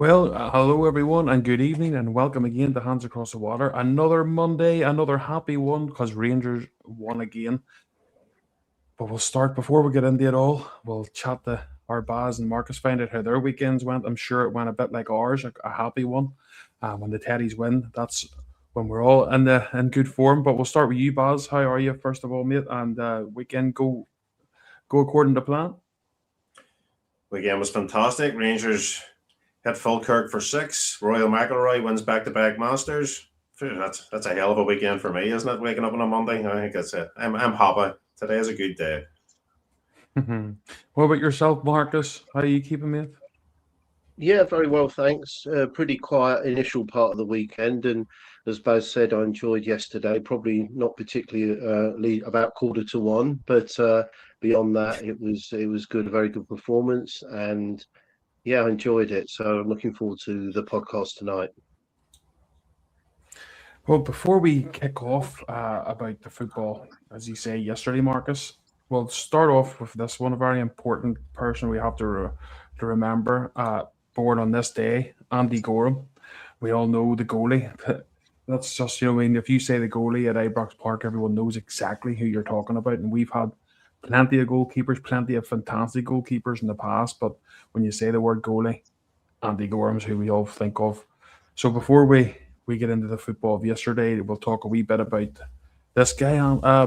Well, hello everyone, and good evening, and welcome again to Hands Across the Water. Another Monday, another happy one because Rangers won again. But we'll start before we get into it all. We'll chat to our Baz and Marcus, find out how their weekends went. I'm sure it went a bit like ours, a happy one. When the Teddies win, that's when we're all in good form. But we'll start with you, Baz. How are you, first of all, mate? And weekend go according to plan. Weekend was fantastic. Rangers hit Falkirk for six. Rory McIlroy wins back-to-back Masters. That's a hell of a weekend for me, isn't it? Waking up on a Monday, I think that's it. I'm happy. Today is a good day. What about yourself, Marcus? How are you keeping, mate? Yeah, very well, thanks. Pretty quiet initial part of the weekend, and as Baz said, I enjoyed yesterday. Probably not particularly about 1:45, but beyond that, it was good, a very good performance, and yeah, I enjoyed it. So I'm looking forward to the podcast tonight. Well, before we kick off about the football, as you say yesterday, Marcus, we'll start off with this one. A very important person we have to remember. Born on this day, Andy Goram. We all know the goalie. That's just, I mean, if you say the goalie at Ibrox Park, everyone knows exactly who you're talking about. And we've had plenty of goalkeepers, plenty of fantastic goalkeepers in the past. But when you say the word goalie, Andy Goram's who we all think of. So before we get into the football of yesterday, we'll talk a wee bit about this guy,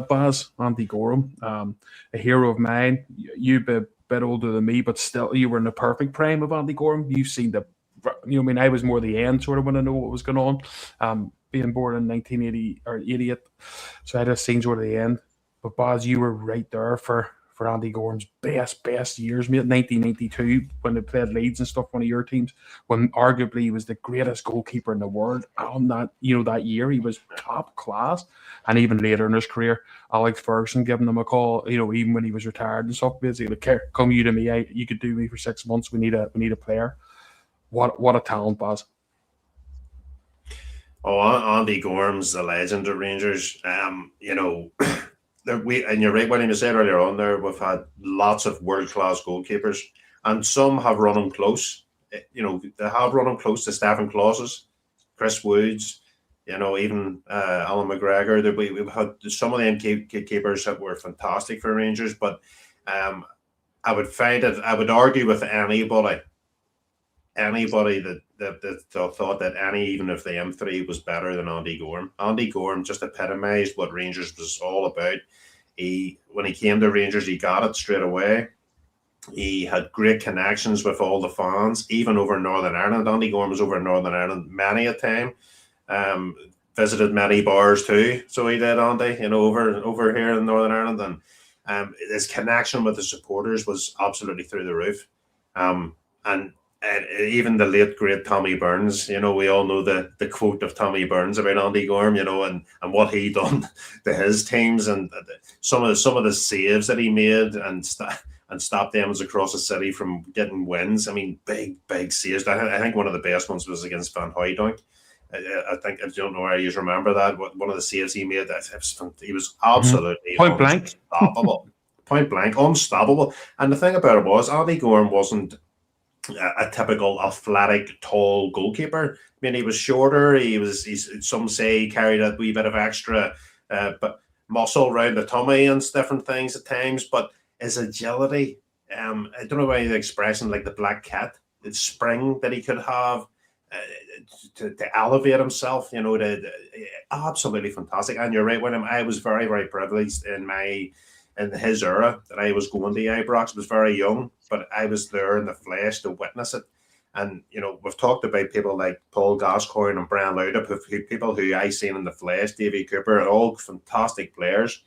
Baz, Andy Goram, a hero of mine. You've been a bit older than me, but still, you were in the perfect prime of Andy Goram. You've seen I mean, I was more the end sort of when I know what was going on. Being born in 1980 or 88, so I had seen sort of the end. But Baz, you were right there for Andy Goram's best years, mate. 1992 when they played Leeds and stuff, one of your teams, when arguably he was the greatest goalkeeper in the world. On that year, he was top class. And even later in his career, Alex Ferguson giving him a call, even when he was retired and stuff, basically, come you to me, you could do me for 6 months. We need a player. What a talent, Baz. Oh, Andy Goram's a legend at Rangers. And you're right, William, you said earlier on there, we've had lots of world-class goalkeepers, and some have run them close. They have run them close to Stephen Clauses, Chris Woods, even Alan McGregor. We've had some of them keepers that were fantastic for Rangers, but I would argue with anybody that thought that even if the M3 was better than Andy Goram. Andy Goram just epitomised what Rangers was all about. When he came to Rangers, he got it straight away. He had great connections with all the fans, even over Northern Ireland. Andy Goram was over Northern Ireland many a time. Visited many bars too. So he did, Andy, over here in Northern Ireland. And his connection with the supporters was absolutely through the roof. And even the late great Tommy Burns, we all know the quote of Tommy Burns about Andy Goram, and what he done to his teams, and some of the saves that he made and stopped them across the city from getting wins. I mean, big saves. I think one of the best ones was against Van Hooijdonk. I think, I don't know where you remember that. One of the saves he made, he was absolutely point blank, unstoppable. Point blank, unstoppable. And the thing about it was, Andy Goram wasn't a typical athletic, tall goalkeeper. I mean, he was shorter. Some say he carried a wee bit of extra but muscle around the tummy and different things at times. But his agility, I don't know why the expression like the black cat, the spring that he could have to elevate himself, absolutely fantastic. And you're right, William, I was very, very privileged in his era that I was going to Ibrox. I was very young, but I was there in the flesh to witness it. And, we've talked about people like Paul Gascoigne and Brian Laudrup, people who I seen in the flesh, Davy Cooper, and all fantastic players.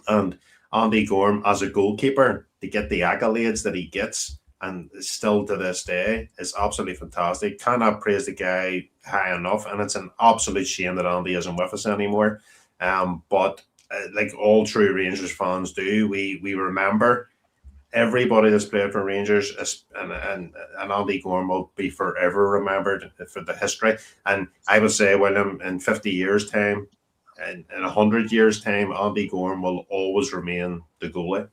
And Andy Goram, as a goalkeeper, to get the accolades that he gets, and still to this day, is absolutely fantastic. Cannot praise the guy high enough, and it's an absolute shame that Andy isn't with us anymore. But like all true Rangers fans do, we remember everybody that's played for Rangers, and Andy Goram will be forever remembered for the history. And I would say, William, in 50 years' time, and in 100 years' time, Andy Goram will always remain the goalie.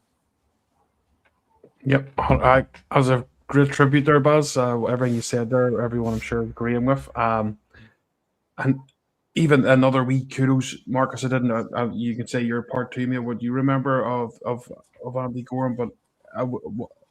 Yep, as a great tribute there, Baz. Everything you said there, everyone I'm sure agreeing with. And even another wee kudos, Marcus. I didn't know. You can say you're part to me. What you remember of Andy Goram, but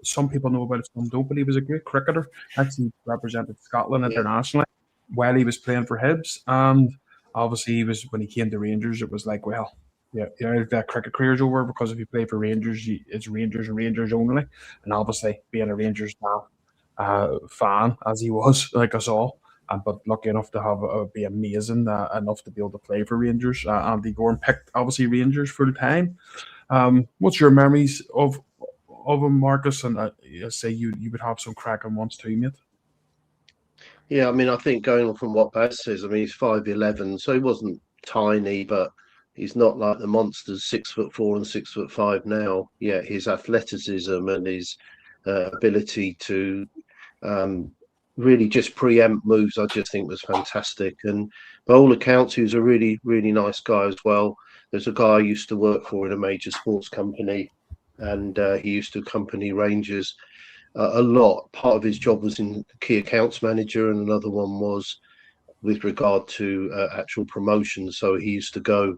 some people know about it, some don't. But he was a great cricketer. Actually, represented Scotland Yeah. internationally while he was playing for Hibs, and obviously he was when he came to Rangers. It was like, well, yeah, that cricket career's over because if you play for Rangers, it's Rangers and Rangers only. And obviously, being a Rangers now fan as he was, like us all, but lucky enough to have be amazing enough to be able to play for Rangers. Andy Goram picked obviously Rangers full time. What's your memories of him, Marcus? And say you would have some cracking ones too, mate. Yeah, I mean, I think going on from what Baz says, I mean, he's 5'11", so he wasn't tiny, but he's not like the monsters 6'4" and 6'5" now. Yeah, his athleticism and his ability to um, really just preempt moves, I just think was fantastic. And by all accounts, he was a really, really nice guy as well. There's a guy I used to work for in a major sports company, and he used to accompany Rangers a lot. Part of his job was in key accounts manager, and another one was with regard to actual promotion. So he used to go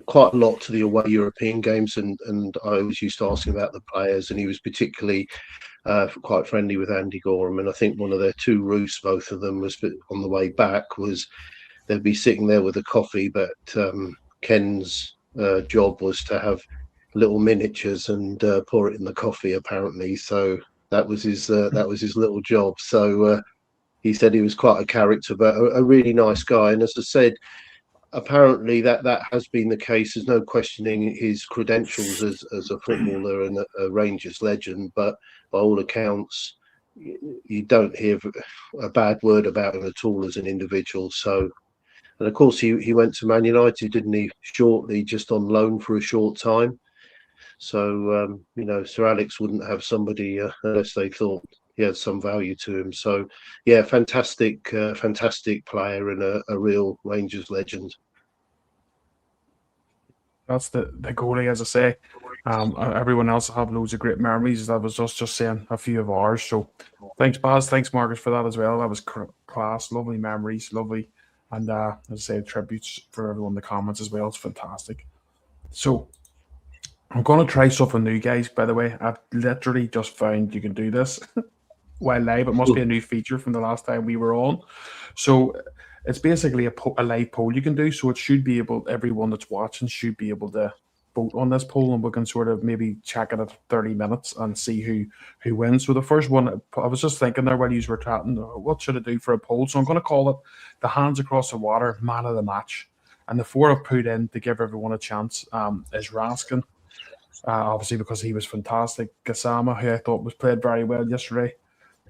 quite a lot to the away European games, and I always used to ask him about the players, and he was particularly quite friendly with Andy Goram. And I think one of their two roofs, both of them, was on the way back was they'd be sitting there with a coffee, but Ken's job was to have little miniatures and pour it in the coffee, apparently. So that was his little job. So he said he was quite a character, but a really nice guy. And as I said, apparently that has been the case. There's no questioning his credentials as a footballer and a Rangers legend, but by all accounts, you don't hear a bad word about him at all as an individual. So, and of course, he went to Man United, didn't he? Shortly, just on loan for a short time. So, Sir Alex wouldn't have somebody unless they thought he had some value to him. So, yeah, fantastic player and a real Rangers legend. That's the goalie, as I say. Everyone else have loads of great memories. That was just saying a few of ours. So thanks, Baz. Thanks, Marcus, for that as well. That was class. Lovely memories. Lovely. And as I say, tributes for everyone in the comments as well. It's fantastic. So I'm going to try something new, guys. By the way, I've literally just found you can do this while live. It must be a new feature from the last time we were on. So it's basically a live poll you can do. So it should be able, everyone that's watching should be able to vote on this poll, and we can sort of maybe check it at 30 minutes and see who wins. So the first one, I was just thinking there while you were chatting, what should I do for a poll? So I'm going to call it the Hands Across the Water Man of the Match. And the four I've put in to give everyone a chance is Raskin, obviously because he was fantastic. Gassama, who I thought was played very well yesterday.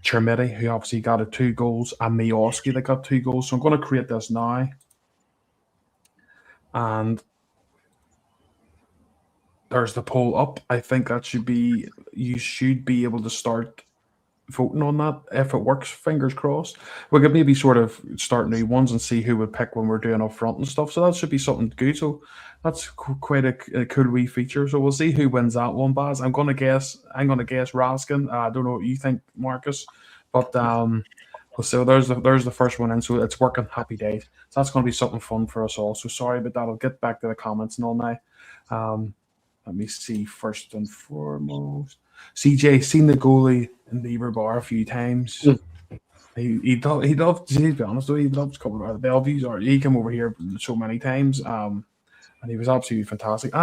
Chermiti, who obviously got 2 goals, and Miowski that got 2 goals. So I'm going to create this now. And there's the poll up. I think that you should be able to start voting on that if it works. Fingers crossed. We could maybe sort of start new ones and see who would pick when we're doing up front and stuff. So that should be something good. So that's quite a cool wee feature. So we'll see who wins that one, Baz. I'm gonna guess Raskin. I don't know what you think, Marcus, but so there's the first one in. So it's working. Happy days. So that's gonna be something fun for us all. So sorry about that. I'll get back to the comments and all now. Let me see first and foremost. CJ seen the goalie in Beaver Bar a few times. He loved, to be honest though, he loves coming out of Bellevue's, or he came over here so many times. And he was absolutely fantastic.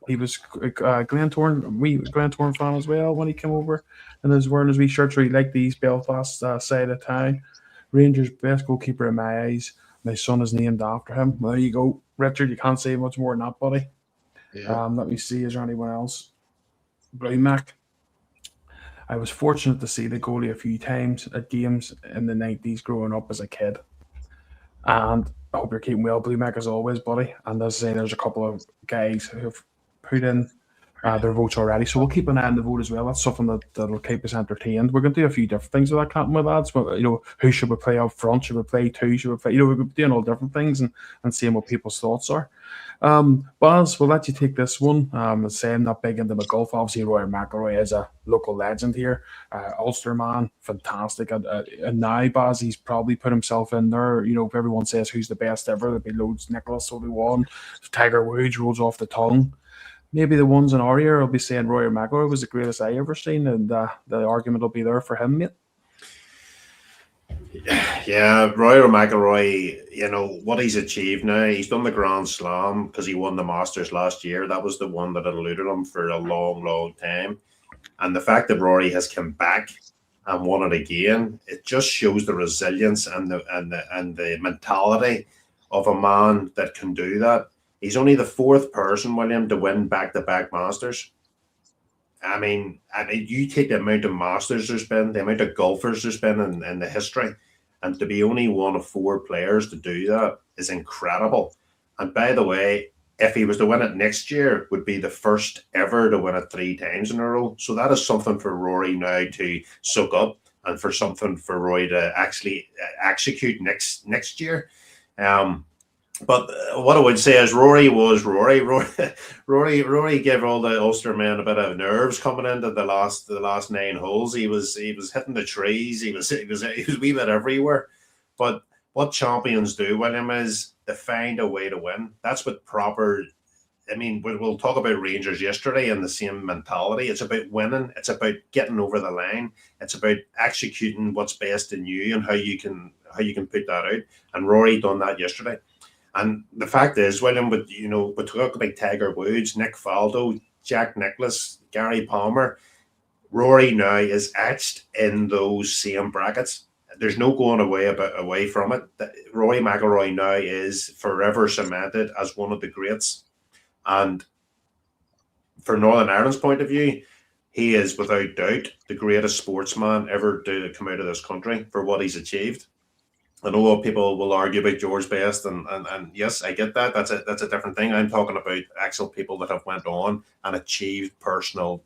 He was Glentoran fan as well when he came over, and was wearing his wee shirt. So he liked the East Belfast side of town. Rangers best goalkeeper in my eyes. My son is named after him. Well, there you go, Richard. You can't say much more than that, buddy. Yeah. Let me see. Is there anyone else? Blue Mac. I was fortunate to see the goalie a few times at games in the 90s growing up as a kid. And I hope you're keeping well, Blue Mac, as always, buddy. And as I say, there's a couple of guys who have put in their votes already. So we'll keep an eye on the vote as well. That's something that'll keep us entertained. We're going to do a few different things with that, can't we, lads? But, who should we play up front? Should we play two? Should we play? We're doing all different things and seeing what people's thoughts are. Baz, we'll let you take this one. Saying not big into my golf. Obviously, Rory McIlroy is a local legend here. Ulster man, fantastic. And now, Baz, he's probably put himself in there. If everyone says who's the best ever, there'll be loads. Nicholas will be one. Tiger Woods rolls off the tongue. Maybe the ones in our ear will be saying Rory McIlroy was the greatest I ever seen, and the argument will be there for him, mate. Yeah, Rory McIlroy, what he's achieved now, he's done the Grand Slam because he won the Masters last year. That was the one that eluded him for a long, long time. And the fact that Rory has come back and won it again, it just shows the resilience and the mentality of a man that can do that. He's only the fourth person, William, to win back-to-back Masters. I mean, you take the amount of Masters there's been, the amount of golfers there's been in the history, and to be only one of four players to do that is incredible. And by the way, if he was to win it next year, would be the first ever to win it 3 times in a row. So that is something for Rory now to soak up, and for something for Rory to actually execute next year. But what I would say is Rory was Rory. Rory gave all the Ulster men a bit of nerves coming into the last 9 holes. He was hitting the trees. He was a wee bit everywhere. But what champions do, William, is they find a way to win. That's what proper. I mean, we'll talk about Rangers yesterday and the same mentality. It's about winning. It's about getting over the line. It's about executing what's best in you and how you can put that out. And Rory done that yesterday. And the fact is, William, we talk about Tiger Woods, Nick Faldo, Jack Nicklaus, Gary Palmer. Rory now is etched in those same brackets. There's no going away from it. Rory McIlroy now is forever cemented as one of the greats. And for Northern Ireland's point of view, he is without doubt the greatest sportsman ever to come out of this country for what he's achieved. I know people will argue about George Best, and yes, I get that. That's a different thing. I'm talking about actual people that have went on and achieved personal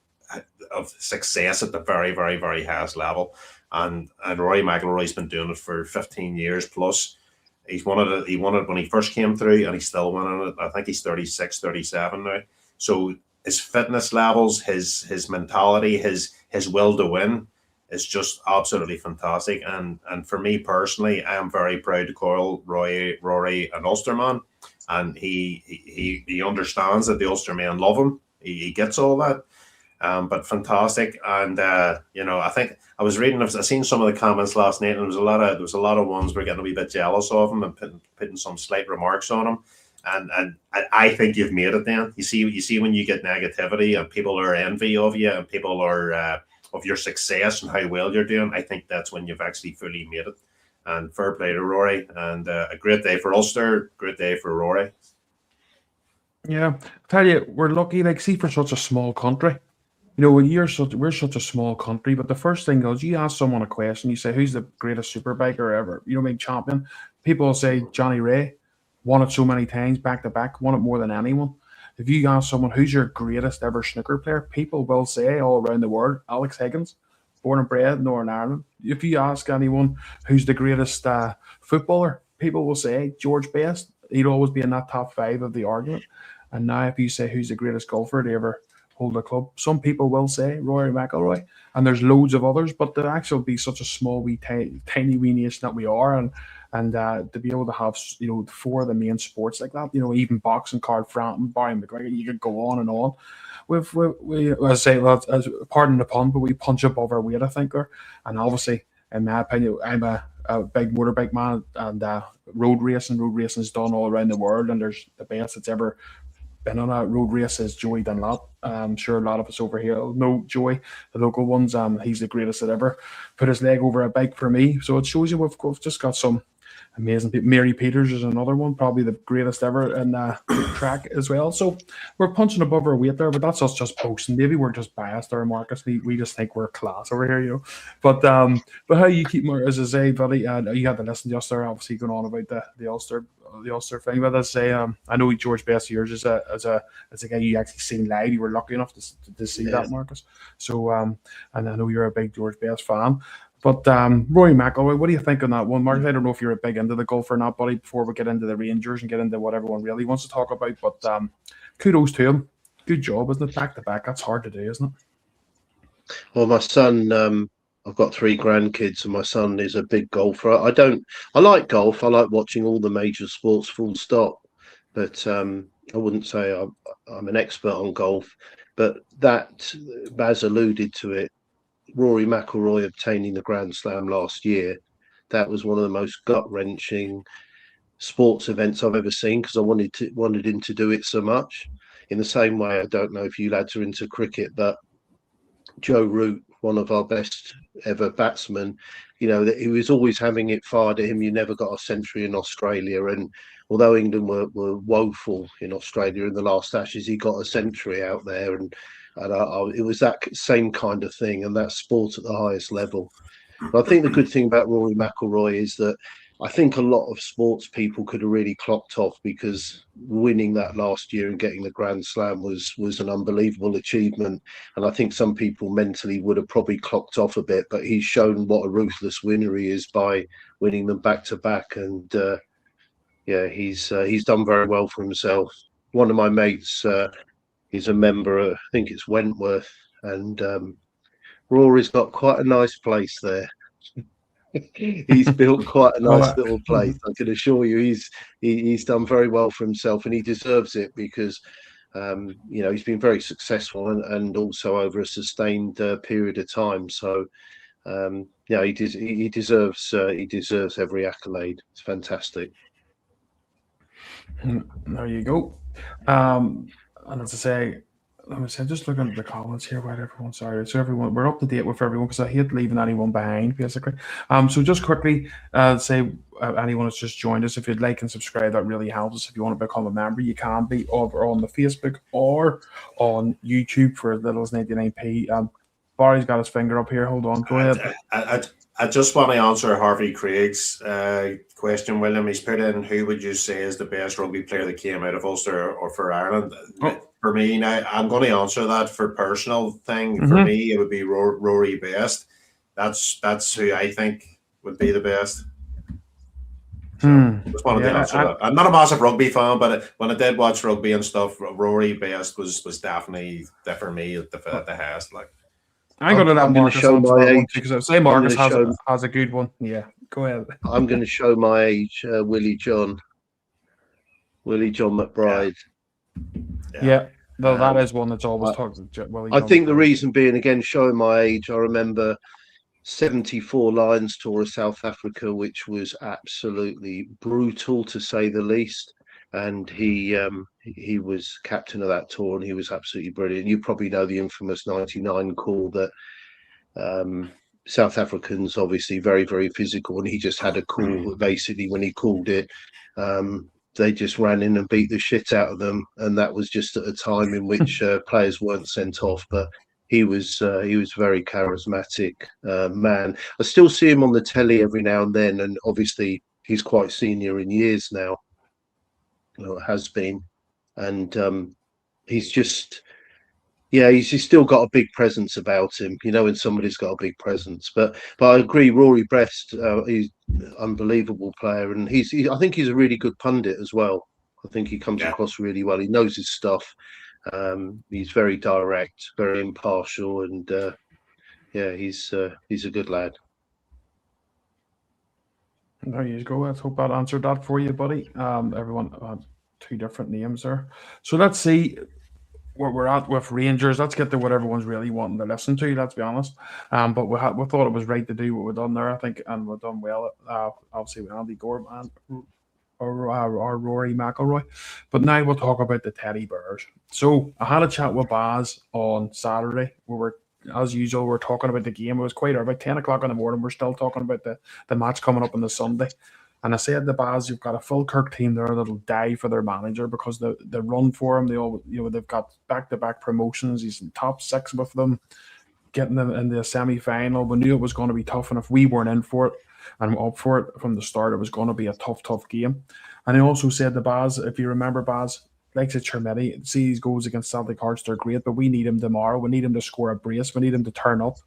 of success at the very, very, very highest level. And Rory McIlroy's been doing it for 15 years plus. He won it when he first came through, and he's still winning it. I think he's 36, 37 now. So his fitness levels, his mentality, his will to win is just absolutely fantastic. And for me personally, I am very proud to call Rory an Ulsterman, and he understands that the Ulstermen love him. He gets all that. But fantastic. And I think I've seen some of the comments last night, and there was a lot of ones were getting a wee bit jealous of him and putting some slight remarks on him. And I think you've made it then. You see when you get negativity and people are envy of you and people are of your success and how well you're doing, I think that's when you've actually fully made it. And fair play to Rory, and a great day for Ulster, great day for Rory. Yeah, I tell you, we're lucky. Like, see, for such a small country, we're such a small country. But the first thing is, you ask someone a question, you say, "Who's the greatest superbiker ever?" Champion. People will say Johnny Ray, won it so many times back to back, won it more than anyone. If you ask someone who's your greatest ever snooker player, people will say all around the world, Alex Higgins, born and bred in Northern Ireland. If you ask anyone who's the greatest footballer, people will say George Best. He'd always be in that top 5 of the argument. And now if you say who's the greatest golfer to ever hold a club, some people will say Rory McIlroy. And there's loads of others, but to actually be such a small, wee, tiny wee nation that we are, and to be able to have 4 of the main sports like that, even boxing, card, Frampton, Barry McGregor, you could go on and on. We as I say, as pardon the pun, but we punch above our weight, I think. And obviously, in my opinion, I'm a big motorbike man, and road racing is done all around the world, and there's the best that's ever been on a road race is Joey Dunlop. I'm sure a lot of us over here know Joey, the local ones. He's the greatest that ever put his leg over a bike for me. So it shows you we've just got some amazing people. Mary Peters is another one, probably the greatest ever in track as well. So we're punching above our weight there, but that's us just boasting. Maybe we're just biased there, Marcus. We just think we're class over here, But how you keep more, as I say, buddy, you had to listen just there, obviously going on about the Ulster the Ulster thing. But as I say, I know George Best yours as a guy you actually seen live. You were lucky enough to see that, Marcus. So and I know you're a big George Best fan. But Rory McIlroy, what do you think on that one, Marcus? I don't know if you're a big into the golf or not, buddy. Before we get into the Rangers and get into what everyone really wants to talk about, but kudos to him. Good job, isn't it? Back to back, that's hard to do, isn't it? Well, my son, I've got 3 grandkids, and my son is a big golfer. I like golf. I like watching all the major sports, full stop. But I wouldn't say I'm an expert on golf. But that, Baz alluded to it, Rory McIlroy obtaining the Grand Slam last year, that was one of the most gut-wrenching sports events I've ever seen, because I wanted him to do it so much. In the same way, I don't know if you lads are into cricket, but Joe Root, one of our best ever batsmen, that he was always having it fired at him. You never got a century in Australia, and although England were woeful in Australia in the last Ashes, he got a century out there, and it was that same kind of thing, and that sport at the highest level. But I think the good thing about Rory McIlroy is that I think a lot of sports people could have really clocked off, because winning that last year and getting the Grand Slam was an unbelievable achievement. And I think some people mentally would have probably clocked off a bit, but he's shown what a ruthless winner he is by winning them back to back. And he's done very well for himself. One of my mates is a member, I think it's Wentworth, and Rory's got quite a nice place there. He's built quite a nice little place. I can assure you, he's done very well for himself, and he deserves it, because he's been very successful and also over a sustained period of time. So he deserves every accolade. It's fantastic. There you go. And as I say, just looking at the comments here about everyone. Sorry, so everyone, we're up to date with everyone, because I hate leaving anyone behind, basically. So just quickly, say anyone that's just joined us, if you'd like and subscribe, that really helps us. If you want to become a member, you can be over on the Facebook or on YouTube for as little as 99p. Barry's got his finger up here. Hold on, go ahead. I just want to answer Harvey Craig's question, William. He's put in, who would you say is the best rugby player that came out of Ulster or for Ireland? For me, now I'm going to answer that for personal thing. Mm-hmm. For me, it would be Rory Best. That's who I think would be the best. So just wanted to answer that. I'm not a massive rugby fan, but when I did watch rugby and stuff, Rory Best was definitely for me at the highest. Like, I'm going to let Marcus show my age, because I say Marcus has a good one. Yeah, go ahead. I'm going to show my age. Willie John McBride. Yeah. No, that is one that's always talked to Willie John. I think the reason being, again, showing my age, I remember 74 Lions tour of South Africa, which was absolutely brutal to say the least. And he was captain of that tour, and he was absolutely brilliant. You probably know the infamous 99 call that South Africans obviously very, very physical, and he just had a call. Basically, when he called it, they just ran in and beat the shit out of them, and that was just at a time in which players weren't sent off. But he was very charismatic man. I still see him on the telly every now and then, and obviously he's quite senior in years now. Has been, and he's just, he's still got a big presence about him, when somebody's got a big presence. But I agree, Rory Best, he's an unbelievable player, and I think he's a really good pundit as well. I think he comes across really well. He knows his stuff. He's very direct, very impartial, and he's a good lad. There you go. Let's hope that answered that for you, buddy. Everyone had 2 different names there. So let's see where we're at with Rangers. Let's get to what everyone's really wanting to listen to, let's be honest. But we thought it was right to do what we've done there, I think, and we've done well. Obviously, with Andy Goram and or Rory McIlroy. But now we'll talk about the Teddy Bears. So I had a chat with Baz on Saturday. We were, as usual, we're talking about the game. It was quite early, about 10 o'clock in the morning. We're still talking about the match coming up on the Sunday. And I said to Baz, you've got a full Kirk team there that'll die for their manager, because they run for him. They all, they've got back-to-back promotions. He's in top 6 with them, getting them in the semi-final. We knew it was going to be tough, and if we weren't in for it, and I'm up for it from the start. It was going to be a tough game. And I also said to Baz, if you remember, Baz, like the Chermiti, see his goals against Celtic Hearts, they're great, but we need him tomorrow. We need him to score a brace. We need him to turn up.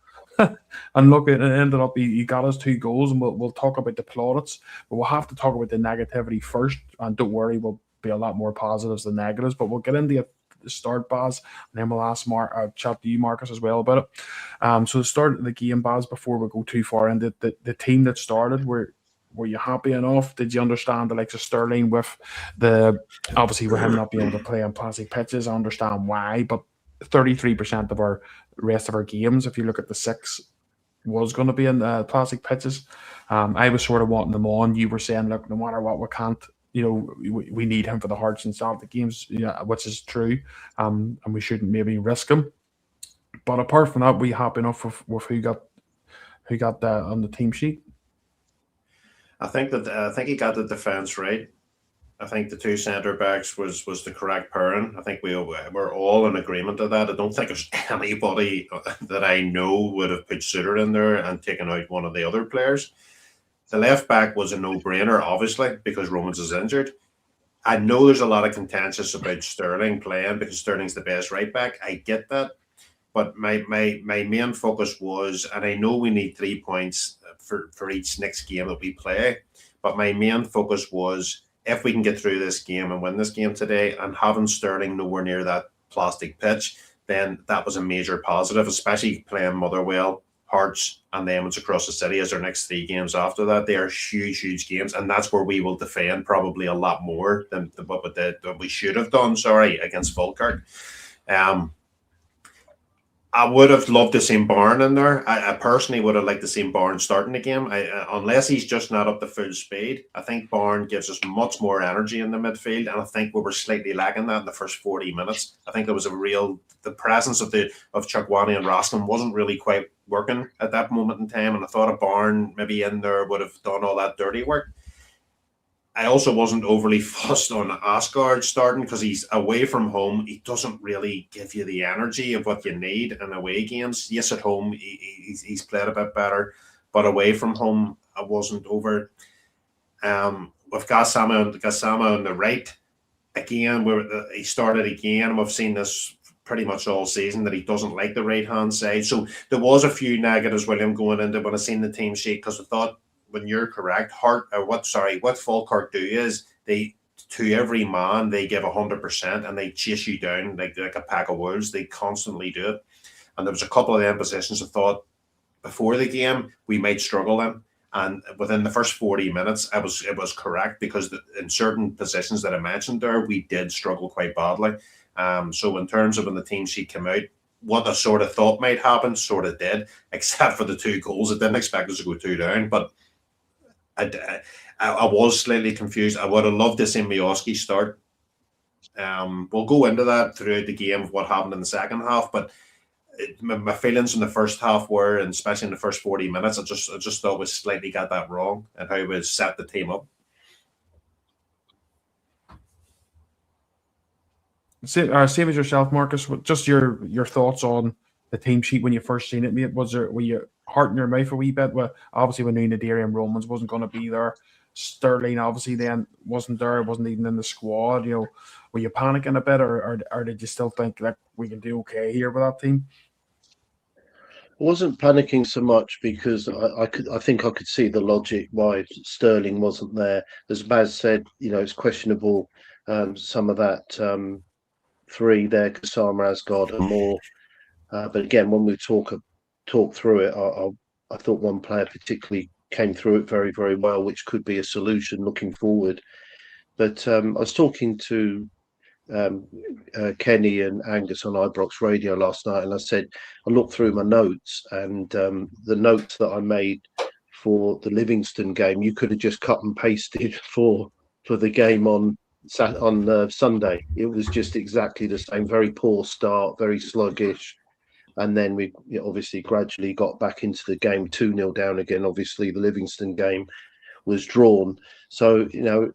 And look, it ended up he got us 2 goals, and we'll talk about the plaudits, but we'll have to talk about the negativity first. And don't worry, we'll be a lot more positives than negatives. But we'll get into it the start, Baz, and then we'll ask chat to you, Marcus, as well about it. So the start of the game, Baz, before we go too far into the team that started, were you happy enough? Did you understand the likes of Sterling with obviously with him not being able to play on plastic pitches? I understand why, but 33% of our rest of our games, if you look at the 6, was going to be in plastic pitches. I was sort of wanting them on. You were saying, look, no matter what, we can't. We need him for the Hearts and Celtic games, which is true, and we shouldn't maybe risk him. But apart from that, we happy enough with who got on the team sheet. I think he got the defense right. I think the 2 centre backs was the correct pairing. I think we're all in agreement of that. I don't think there's anybody that I know would have put Suter in there and taken out one of the other players. The left back was a no-brainer, obviously, because Romans is injured. I know there's a lot of contentious about Sterling playing because Sterling's the best right back. I get that. But my main focus was, and I know we need 3 points for each next game that we play, but my main focus was, if we can get through this game and win this game today, and having Sterling nowhere near that plastic pitch, then that was a major positive, especially playing Motherwell, Hearts, and then it's across the city as our next 3 games after that. They are huge games, and that's where we will defend probably a lot more than what we should have done, against Falkirk. I would have loved to see Barn in there. I personally would have liked to see Barn starting the game. Unless he's just not up to full speed, I think Barn gives us much more energy in the midfield, and I think we were slightly lacking that in the first 40 minutes. I think there was the presence of Chukwani and Rosslyn wasn't really quite working at that moment in time, and I thought a Barn maybe in there would have done all that dirty work. I also wasn't overly fussed on Asgard starting because he's away from home. He doesn't really give you the energy of what you need in away games. Yes, at home he's played a bit better, but away from home I wasn't over. With Gassama on the right, again, he started again. We've seen this pretty much all season that he doesn't like the right-hand side. So there was a few negatives, William, going into when I seen the team sheet, because I thought, when you're correct, what Falkirk do is to every man they give 100% and they chase you down like a pack of wolves. They constantly do it, and there was a couple of them positions I thought before the game we might struggle in, and within the first 40 minutes it was correct, because in certain positions that I mentioned there we did struggle quite badly. So in terms of when the team sheet came out, what I sort of thought might happen sort of did, except for the 2 goals. I didn't expect us to go 2 down, but I was slightly confused. I would have loved to see Miowski start. We'll go into that throughout the game of what happened in the second half, but my feelings in the first half were, and especially in the first 40 minutes, I just thought we slightly got that wrong and how we set the team up. Same as yourself, Marcus. Just your thoughts on the team sheet when you first seen it, mate. Were you heart in your mouth a wee bit? Well, obviously we knew Nadiri and Romans wasn't going to be there. Sterling obviously then wasn't there, wasn't even in the squad. Were you panicking a bit, or did you still think that we can do okay here with that team? I wasn't panicking so much because I think I could see the logic why Sterling wasn't there. As Baz said, it's questionable. Some of that 3 there, Kasama, Asgard, and more. But again, when we talk through it, I thought one player particularly came through it very, very well, which could be a solution looking forward. But I was talking to Kenny and Angus on Ibrox Radio last night, and I said I looked through my notes, and the notes that I made for the Livingston game, you could have just cut and pasted for the game on Sunday. It was just exactly the same. Very poor start, very sluggish. And then we obviously gradually got back into the game, 2-0 down again. Obviously, the Livingston game was drawn. So,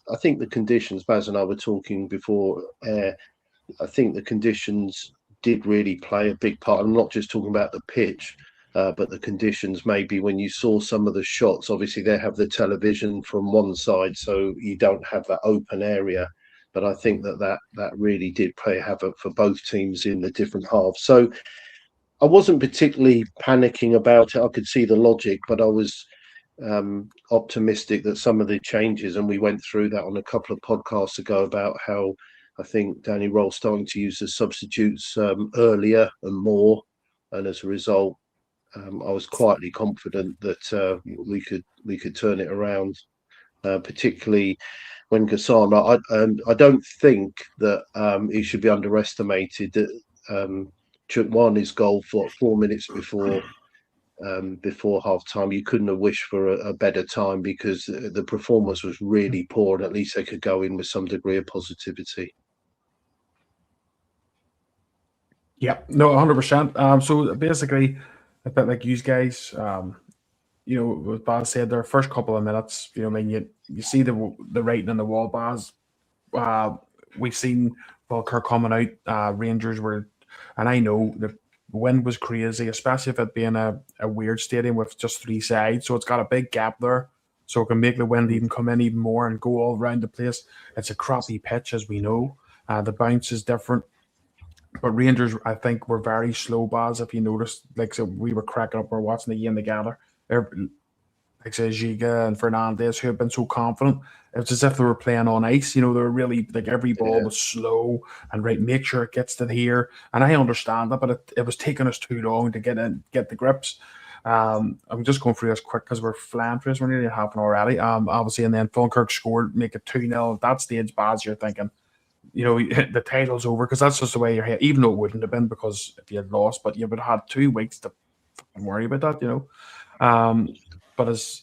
I think the conditions, Baz and I were talking before, I think the conditions did really play a big part. I'm not just talking about the pitch, but the conditions, maybe when you saw some of the shots, obviously they have the television from one side, so you don't have that open area. But I think that really did play havoc for both teams in the different halves. So I wasn't particularly panicking about it. I could see the logic, but I was optimistic that some of the changes, and we went through that on a couple of podcasts ago about how I think Danny Roll's starting to use the substitutes earlier and more, and as a result, I was quietly confident that we could turn it around, particularly when Goram. I don't think that he should be underestimated. That Chuck won his goal for 4 minutes before half time. You couldn't have wished for a better time because the performance was really poor, and at least they could go in with some degree of positivity. Yeah, no, 100%. So basically, a bit like you guys, what Baz said, their first couple of minutes, I mean, you see the writing on the wall, Baz. We've seen Falkirk coming out. Rangers were, and I know the wind was crazy, especially if it being a weird stadium with just three sides. So it's got a big gap there, so it can make the wind even come in even more and go all around the place. It's a crappy pitch, as we know. The bounce is different. But Rangers, I think, were very slow, Baz. If you noticed, like, so we were cracking up, we're watching the game together. Like, say, Giga and Fernandez, who have been so confident, it was as if they were playing on ice. They were really, like, every ball was slow and, right, make sure it gets to here. And I understand that, but it was taking us too long to get the grips. I'm just going through this quick because we're flying through this. We're nearly half an hour already. Obviously, and then Falkirk scored, make it 2-0. At that stage, Baz, you're thinking, the title's over, because that's just the way you're here, even though it wouldn't have been, because if you had lost, but you would have had 2 weeks to worry about that, but as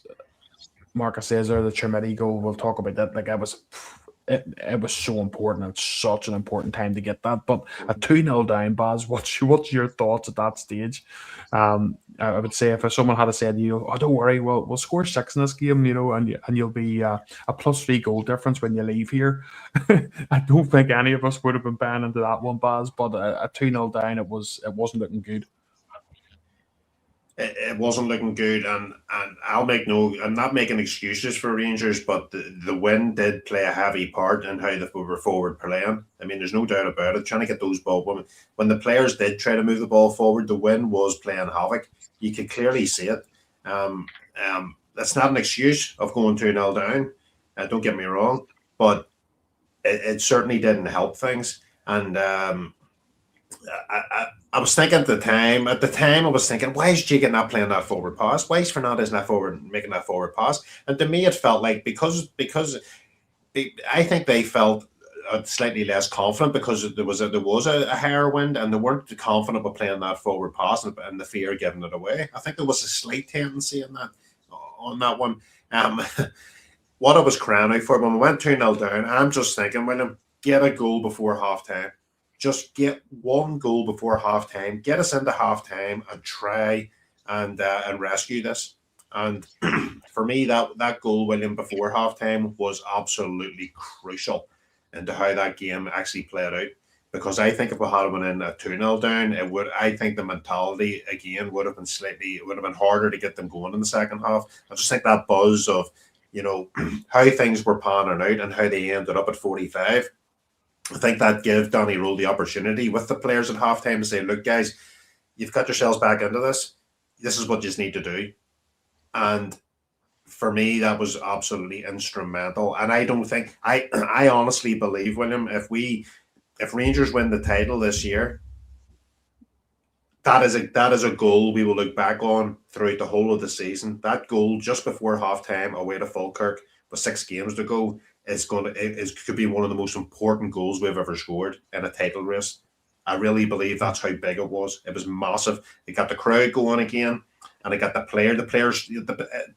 Marcus says there, the Chermiti goal, we'll talk about that. Like, it was so important, and such an important time to get that. But a 2-0 down, Baz, what's your thoughts at that stage? I would say if someone had said to you, "Oh, don't worry, we'll score 6 in this game," and you'll be a +3 goal difference when you leave here. I don't think any of us would have been buying into that one, Baz. But a 2-0 down, it wasn't looking good. It wasn't looking good, and I'm not making excuses for Rangers, but the wind did play a heavy part in how they were forward playing. I mean, there's no doubt about it. Trying to get those ball, when the players did try to move the ball forward, the wind was playing havoc. You could clearly see it. That's not an excuse of going 2-0 down. Don't get me wrong, but it certainly didn't help things. And I was thinking at the time, I was thinking, why is Jiga not playing that forward pass? Why is Fernandez not making that forward pass? And to me, it felt like because I think they felt slightly less confident because there was a higher wind, and they weren't confident about playing that forward pass and the fear of giving it away. I think there was a slight tendency on that one. What I was crying out for when we went 2-0 down, I'm just thinking, William, get a goal before halftime. Just get 1 goal before halftime, get us into halftime, and try and rescue this. And for me, that goal, William, before halftime was absolutely crucial into how that game actually played out. Because I think if we had been in a 2-0 down, I think the mentality again would have been harder to get them going in the second half. I just think that buzz of how things were panning out and how they ended up at 45. I think that gave Danny Roll the opportunity with the players at halftime to say, look, guys, you've got yourselves back into this. This is what you just need to do. And for me, that was absolutely instrumental. And I don't think, I honestly believe, William, if Rangers win the title this year, that is a goal we will look back on throughout the whole of the season. That goal just before halftime away to Falkirk with 6 games to go, could be one of the most important goals we've ever scored in a title race. I really believe that's how big it was. It was massive. It got the crowd going again, and it got the players.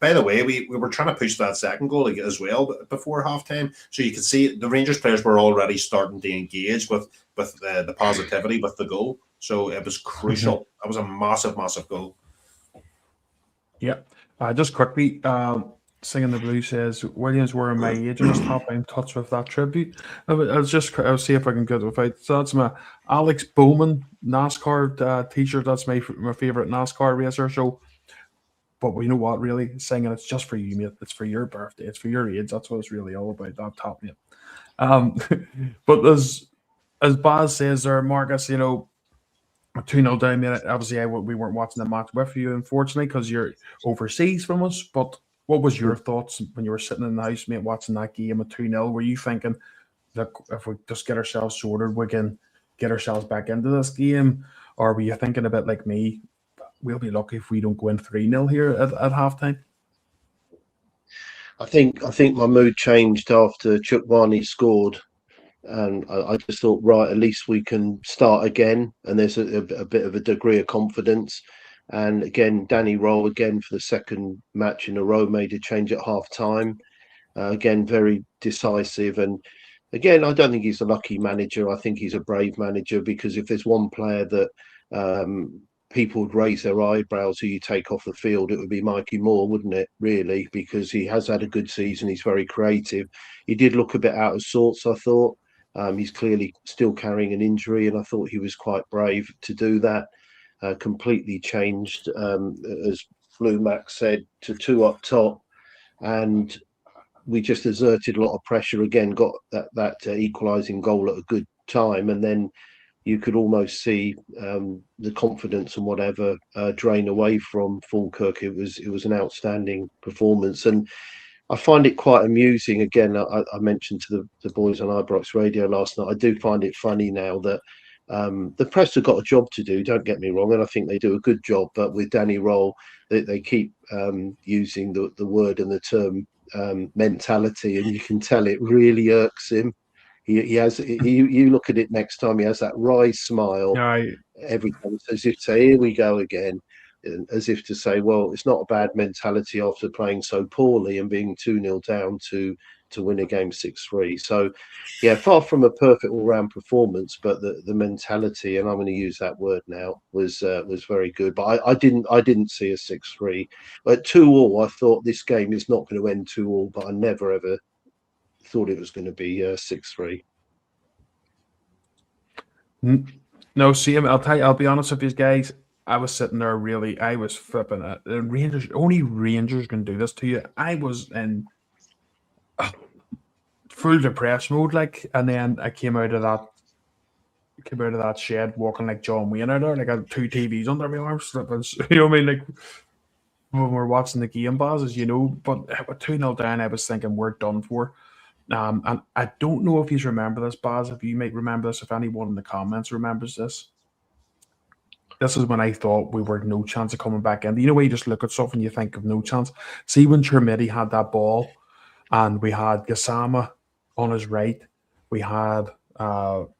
By the way, we were trying to push that second goal as well before halftime, so you could see the Rangers players were already starting to engage with the positivity with the goal. So it was crucial. That was a massive, massive goal. Yeah. Just quickly, Singing the Blue says Williams were my age and just hop in touch with that tribute. I'll see if I can get it without. So that's my Alex Bowman NASCAR t-shirt. That's my favorite NASCAR racer. So, but you know what? Really, singing it's just for you, mate. It's for your birthday. It's for your age. That's what it's really all about. That top, mate. But as Baz says there, Marcus, you know, 2-0 down, mate. Obviously, we weren't watching the match with you, unfortunately, because you're overseas from us. But what was your thoughts when you were sitting in the house, mate, watching that game at 2-0? Were you thinking that if we just get ourselves sorted, we can get ourselves back into this game? Or were you thinking a bit like me, we'll be lucky if we don't go in 3-0 here at halftime? I think my mood changed after Chukwani scored, and I just thought, right, at least we can start again, and there's a bit of a degree of confidence. And again, Danny Rowe again for the second match in a row made a change at half time. Again, very decisive, and again, I don't think he's a lucky manager. I think he's a brave manager, because if there's one player that people would raise their eyebrows who you take off the field, it would be Mikey Moore, wouldn't it, really? Because he has had a good season. He's very creative. He did look a bit out of sorts, I thought. He's clearly still carrying an injury, and I thought he was quite brave to do that. Completely changed, as Blue Max said, to two up top. And we just exerted a lot of pressure again, got that equalising goal at a good time. And then you could almost see the confidence and whatever drain away from Falkirk. It was an outstanding performance, and I find it quite amusing. Again, I mentioned to the boys on Ibrox Radio last night, I do find it funny now that the press have got a job to do, don't get me wrong, and I think they do a good job, but with Danny Roll, they keep using the word and the term mentality, and you can tell it really irks him. He has. You look at it next time. He has that wry smile every time, as if to say, "Here we go again," as if to say, "Well, it's not a bad mentality after playing so poorly and being 2-0 down to win a game 6-3." So, yeah, far from a perfect all-round performance, but the mentality, and I'm going to use that word now, was very good. But I didn't see a 6-3. At 2-2, I thought this game is not going to end 2-2, but I never ever thought it was going to be 6-3. No, see him. I'll tell you. I'll be honest with you guys. I was sitting there I was flipping it. The Rangers, only Rangers can do this to you. I was in full depressed mode, like, and then I came out of that shed walking like John Wayne out there. Like, I had 2 TVs under my arms, flipping. You know what I mean? Like, when we're watching the game, Baz, as you know. But with 2-0 down, I was thinking we're done for. And I don't know if you remember this, Baz. If you might remember this, if anyone in the comments remembers this. This is when I thought we were no chance of coming back in. You know, when you just look at stuff and you think of no chance. See, when Chermiti had that ball, and we had Gassama on his right, we had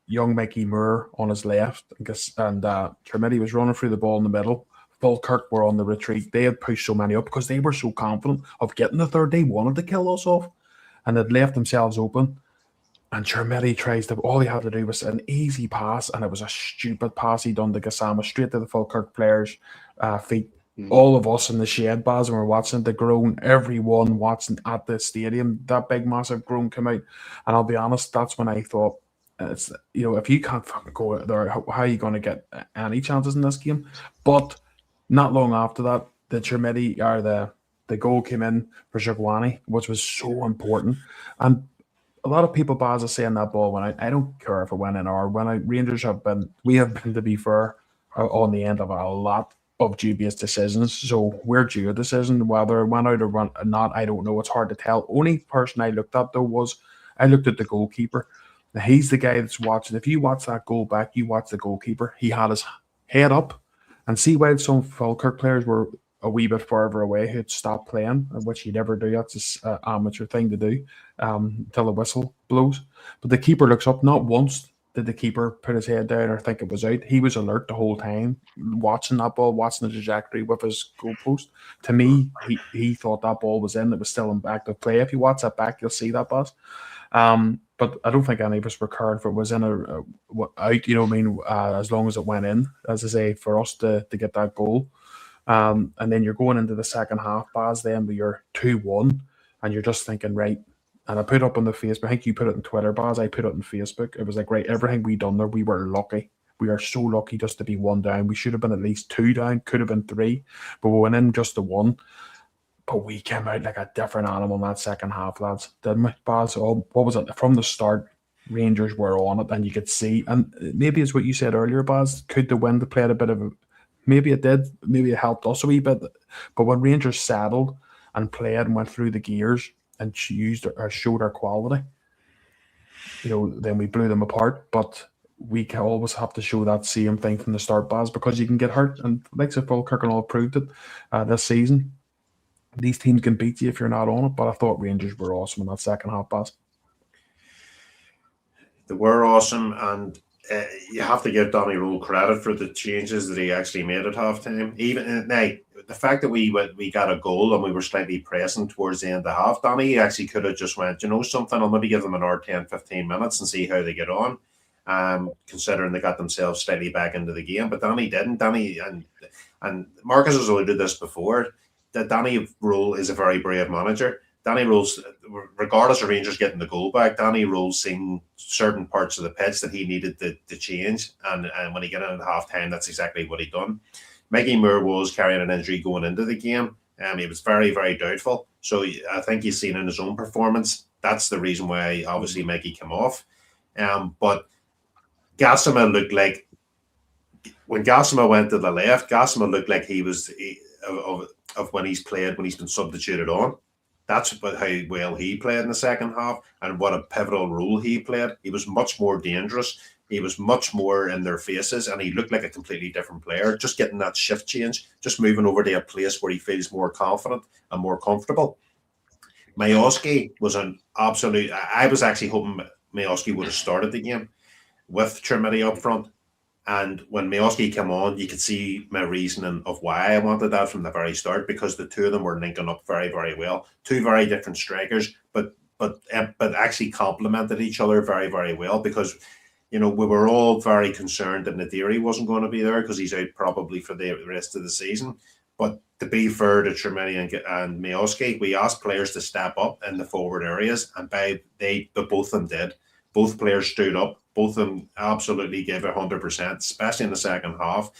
young Mickey Moore on his left, and Chermiti was running through the ball in the middle. Falkirk were on the retreat. They had pushed so many up because they were so confident of getting the third. They wanted to kill us off, and they'd left themselves open. And Chermiti all he had to do was an easy pass, and it was a stupid pass he done to Gassama straight to the Falkirk players' feet. All of us in the shed, Baz, and we're watching the groan, everyone watching at the stadium, that big massive groan come out. And I'll be honest, that's when I thought, it's, you know, if you can't fucking go out there, how are you going to get any chances in this game? But not long after that, the Chermiti, or the goal came in for Chukwani, which was so important. And a lot of people, Baz, are saying that ball went out. I don't care if it went in or when Rangers we have been, to be fair, on the end of a lot of dubious decisions. So we're due a decision. Whether it went out or not, I don't know. It's hard to tell. Only person I looked at, though, was I looked at the goalkeeper. Now, he's the guy that's watching. If you watch that goal back, you watch the goalkeeper. He had his head up. And see, while some Falkirk players were a wee bit further away who'd stopped playing, which you never do. That's an amateur thing to do until the whistle blows. But the keeper looks up. Not once did the keeper put his head down or think it was out. He was alert the whole time, watching that ball, watching the trajectory with his goalpost. To me, he thought that ball was in. It was still in active play. If you watch that back, you'll see that, Baz. But I don't think any of us were caring if it was in or out, you know what I mean, as long as it went in, as I say, for us to get that goal. And then you're going into the second half, Baz, then with your 2-1. and you're just thinking, right. And I put up on the Facebook. I think you put it on Twitter, Baz. I put it on Facebook. It was like, right, everything we done there, we were lucky. We are so lucky just to be one down. We should have been at least two down. Could have been three, but we went in just the one. But we came out like a different animal in that second half, lads, didn't we, Baz? Oh, what was it? From the start, Rangers were on it, and you could see. And maybe it's what you said earlier, Baz. Could the wind have played a bit of a? Maybe it did. Maybe it helped us a wee bit. But when Rangers settled and played and went through the gears and used or showed our quality, then we blew them apart. But we can always have to show that same thing from the start, Baz, because you can get hurt. And like Falkirk and all proved it this season. These teams can beat you if you're not on it, but I thought Rangers were awesome in that second half, Baz. They were awesome, and you have to give Danny Rule credit for the changes that he actually made at halftime. Even now, the fact that we got a goal and we were slightly pressing towards the end of the half, Danny actually could have just went, something, I'll maybe give them another 10, 15 minutes and see how they get on, considering they got themselves slightly back into the game. But Danny didn't. Danny, and Marcus has alluded to this before, that Danny Rule is a very brave manager. Danny Rule's, regardless of Rangers getting the goal back, Danny Rule's seen certain parts of the pitch that he needed to change. And when he got in at half time, that's exactly what he done. Maggie Moore was carrying an injury going into the game. He was very, very doubtful. So I think he's seen in his own performance, that's the reason why obviously Maggie came off. But Gassama looked like, when Gassama went to the left, Gassama looked like he was of when he's played, when he's been substituted on. That's about how well he played in the second half and what a pivotal role he played. He was much more dangerous. He was much more in their faces, and he looked like a completely different player. Just getting that shift change, just moving over to a place where he feels more confident and more comfortable. Mayoski was an absolute... I was actually hoping Mayoski would have started the game with Trimity up front. And when Mayoski came on, you could see my reasoning of why I wanted that from the very start, because the two of them were linking up very, very well. Two very different strikers, but actually complemented each other very, very well, because, we were all very concerned that Nadiri wasn't going to be there because he's out probably for the rest of the season. But to be fair to Trimity and Mayoski, we asked players to step up in the forward areas, and both of them did. Both players stood up. Both of them absolutely gave 100%, especially in the second half.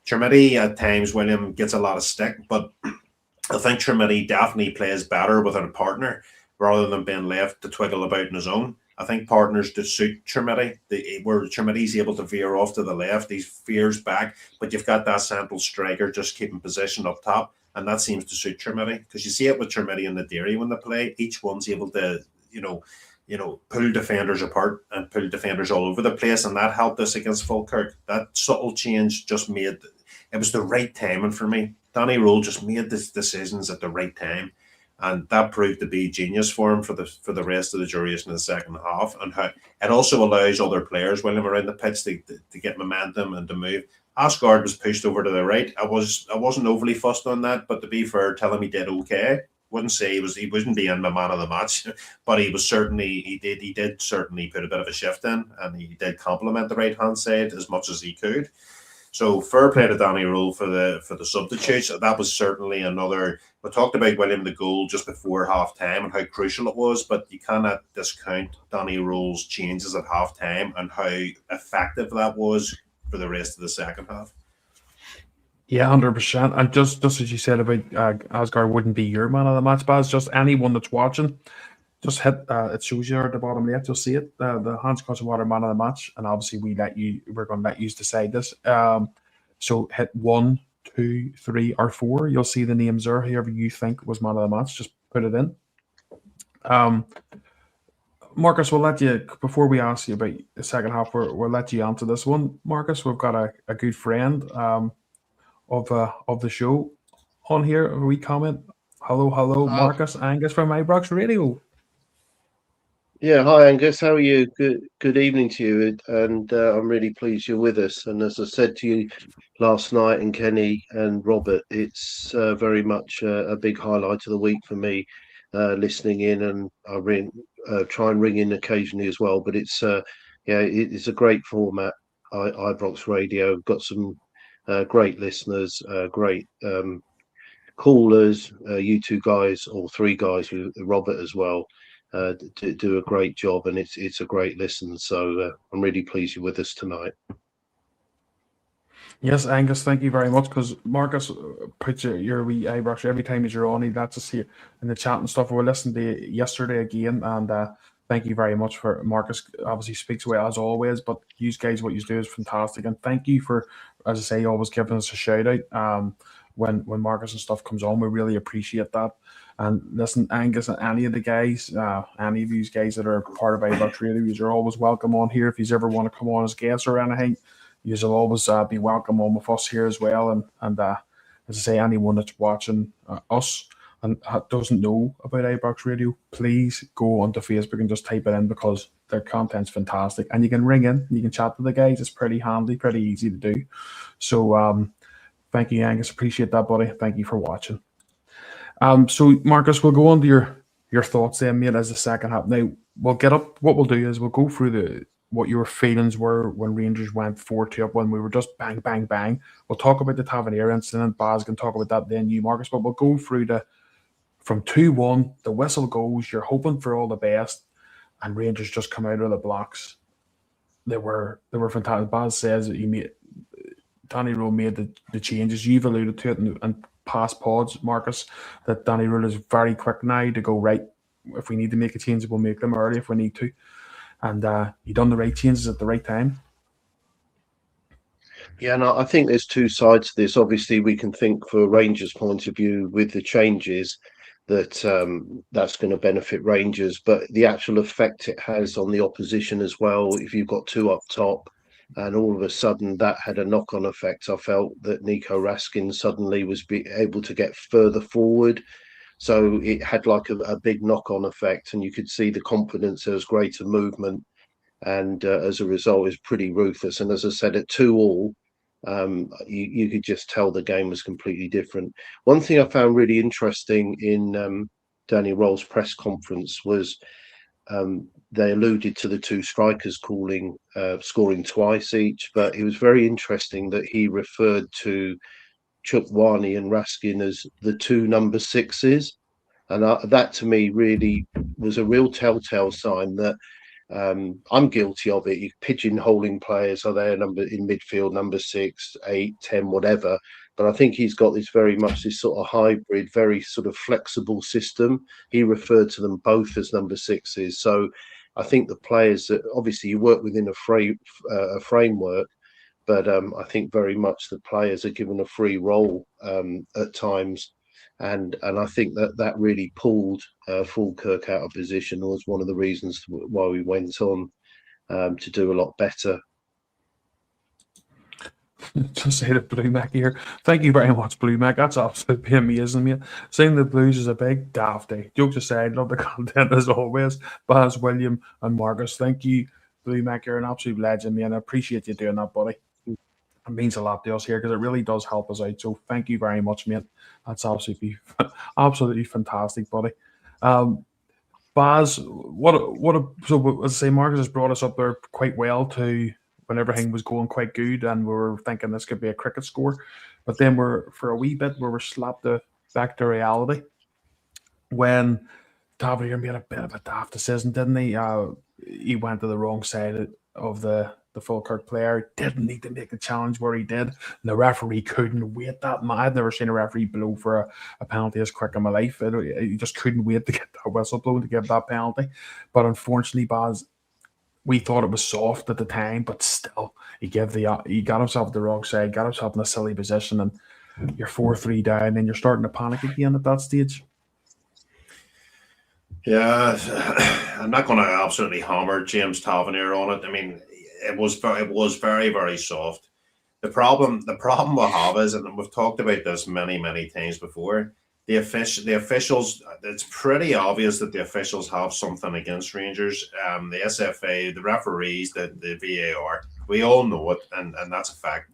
Trimity at times, William, gets a lot of stick, but I think Trimity definitely plays better without a partner rather than being left to twiggle about on his own. I think partners to suit Trimity, where Trimity's able to veer off to the left, he veers back, but you've got that central striker just keeping position up top, and that seems to suit Trimity, because you see it with Trimity and Nadiri when they play. Each one's able to, pull defenders apart and pull defenders all over the place, and that helped us against Falkirk. That subtle change just made it was the right timing for me. Danny Rule just made the decisions at the right time, and that proved to be genius for him for the rest of the duration of the second half. And how it also allows other players, William, around the pitch to get momentum and to move. Asgard was pushed over to the right. I wasn't overly fussed on that, but to be fair, tell him he did okay. Wouldn't say he wouldn't be in my man of the match, but he did certainly put a bit of a shift in, and he did complement the right hand side as much as he could. So fair play to Danny Rule for the substitutes. That was certainly another. We talked about William the goal just before half time and how crucial it was, but you cannot discount Danny Rule's changes at half time and how effective that was for the rest of the second half. Yeah, 100%. And just as you said about Asgard wouldn't be your man of the match, Baz, just anyone that's watching, just hit, it shows you at the bottom left, you'll see it, the Hans Water man of the match, and obviously we're going to let you decide this. So hit 1, 2, 3, or 4, you'll see the names there, whoever you think was man of the match, just put it in. Marcus, we'll let you, before we ask you about the second half, we'll let you answer this one. Marcus, we've got a good friend of the show on here. A wee comment. Hello, Marcus Angus from Ibrox Radio. Yeah, hi Angus, how are you? Good evening to you, and I'm really pleased you're with us. And as I said to you last night, and Kenny and Robert, it's very much a big highlight of the week for me, listening in, and I try and ring in occasionally as well. But it's it's a great format. Ibrox Radio got some great listeners, great callers, you two guys, or three guys with Robert as well, do a great job, and it's a great listen. So I'm really pleased you're with us tonight. Yes, Angus, thank you very much. Because Marcus puts your wee eyebrows every time you're on. He lets us see in the chat and stuff. We listened to you yesterday again, and thank you very much for Marcus. Obviously, speaks away as always, but you guys, what you do is fantastic, and thank you for, as I say, always giving us a shout out. When Marcus and stuff comes on, we really appreciate that. And listen, Angus and any of the guys, any of you guys that are part of iBox Radio, you're always welcome on here. If you ever want to come on as guests or anything, you'll always be welcome on with us here as well. And as I say, anyone that's watching us and doesn't know about iBox Radio, please go onto Facebook and just type it in, because their content's fantastic. And you can ring in, you can chat to the guys. It's pretty handy, pretty easy to do. So thank you, Angus. Appreciate that, buddy. Thank you for watching. So Marcus, we'll go on to your thoughts then, mate, as the second half. Now we'll get up. What we'll do is we'll go through what your feelings were when Rangers went 4-2 up, when we were just bang, bang, bang. We'll talk about the Tavernier incident. Baz can talk about that then, you, Marcus. But we'll go through from 2-1, the whistle goes, you're hoping for all the best, and Rangers just come out of the blocks. They were fantastic. Baz says that Danny Rule made the changes. You've alluded to it and past pods, Marcus, that Danny Rule is very quick now to go, right, if we need to make a change, we'll make them early if we need to. And he done the right changes at the right time. Yeah, and I think there's two sides to this. Obviously, we can think for Rangers' point of view with the changes that that's going to benefit Rangers, but the actual effect it has on the opposition as well, if you've got two up top, and all of a sudden that had a knock-on effect. I felt that Nico Raskin suddenly was able to get further forward. So it had like a big knock-on effect, and you could see the confidence. There was greater movement, and as a result, it was pretty ruthless. And as I said, at 2-2, you could just tell the game was completely different. One thing I found really interesting in Danny Roll's press conference was they alluded to the two strikers scoring twice each, but it was very interesting that he referred to Chukwani and Raskin as the two number sixes, and that to me really was a real telltale sign that I'm guilty of it. You pigeonholing players, are they in midfield, number 6, 8, 10, whatever. But I think he's got this very much this sort of hybrid, very sort of flexible system. He referred to them both as number sixes. So I think the players that obviously you work within a framework, but I think very much the players are given a free role at times, and I think that really pulled Falkirk out of position. Was one of the reasons why we went on to do a lot better. Just say the Blue Mac here. Thank you very much, Blue Mac. That's absolutely amazing, mate. Saying the Blues is a big daft day. Jokes aside, love the content as always. Baz, William, and Marcus, thank you, Blue Mac. You're an absolute legend, man. I appreciate you doing that, buddy. It means a lot to us here because it really does help us out. So thank you very much, mate. That's absolutely fantastic, buddy. Baz, so as I say, Marcus has brought us up there quite well to when everything was going quite good, and we were thinking this could be a cricket score, but then for a wee bit we were slapped back to reality when Tavernier made a bit of a daft decision, didn't he? He went to the wrong side of the Falkirk player. Didn't need to make the challenge where he did. And the referee couldn't wait that. I've never seen a referee blow for a penalty as quick in my life. He just couldn't wait to get that whistle blown to give that penalty. But unfortunately, Baz, we thought it was soft at the time, but still, he got himself at the wrong side, got himself in a silly position, and you're 4-3 down, and you're starting to panic again at that stage. Yeah, I'm not going to absolutely hammer James Tavernier on it. I mean, it was very, very soft. The problem we have is, and we've talked about this many, many times before, the officials, it's pretty obvious that the officials have something against Rangers. The SFA, the referees, the VAR, we all know it, and that's a fact.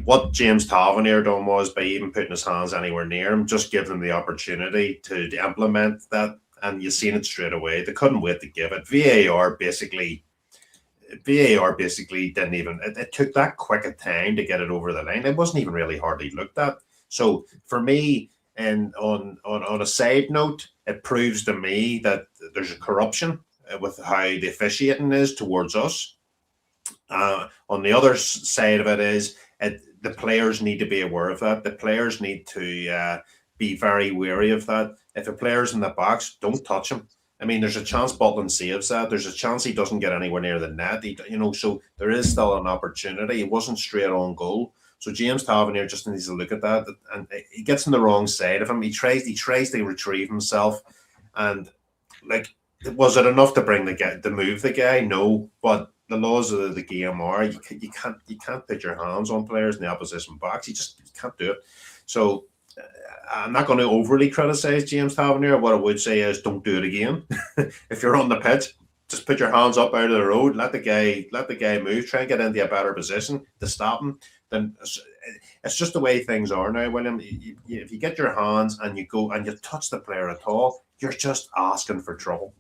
What James Tavernier done was, by even putting his hands anywhere near him, just give them the opportunity to implement that, and you've seen it straight away. They couldn't wait to give it. VAR basically didn't even, it took that quick a time to get it over the line. It wasn't even really hardly looked at. So for me, And on a side note, it proves to me that there's a corruption with how the officiating is towards us. On the other side of it is the players need to be aware of that. The players need to be very wary of that. If a player's in the box, don't touch him. I mean, there's a chance Butland saves that. There's a chance he doesn't get anywhere near the net. So there is still an opportunity. It wasn't straight on goal. So James Tavernier just needs to look at that, and he gets on the wrong side of him. He tries to retrieve himself, and like, was it enough to move the guy? No, but the laws of the game are you can't put your hands on players in the opposition box. You can't do it. So I'm not going to overly criticize James Tavernier. What I would say is don't do it again. If you're on the pitch, just put your hands up out of the road. Let the guy move. Try and get into a better position to stop him. Then it's just the way things are now, William. If you get your hands and you go and you touch the player at all, you're just asking for trouble.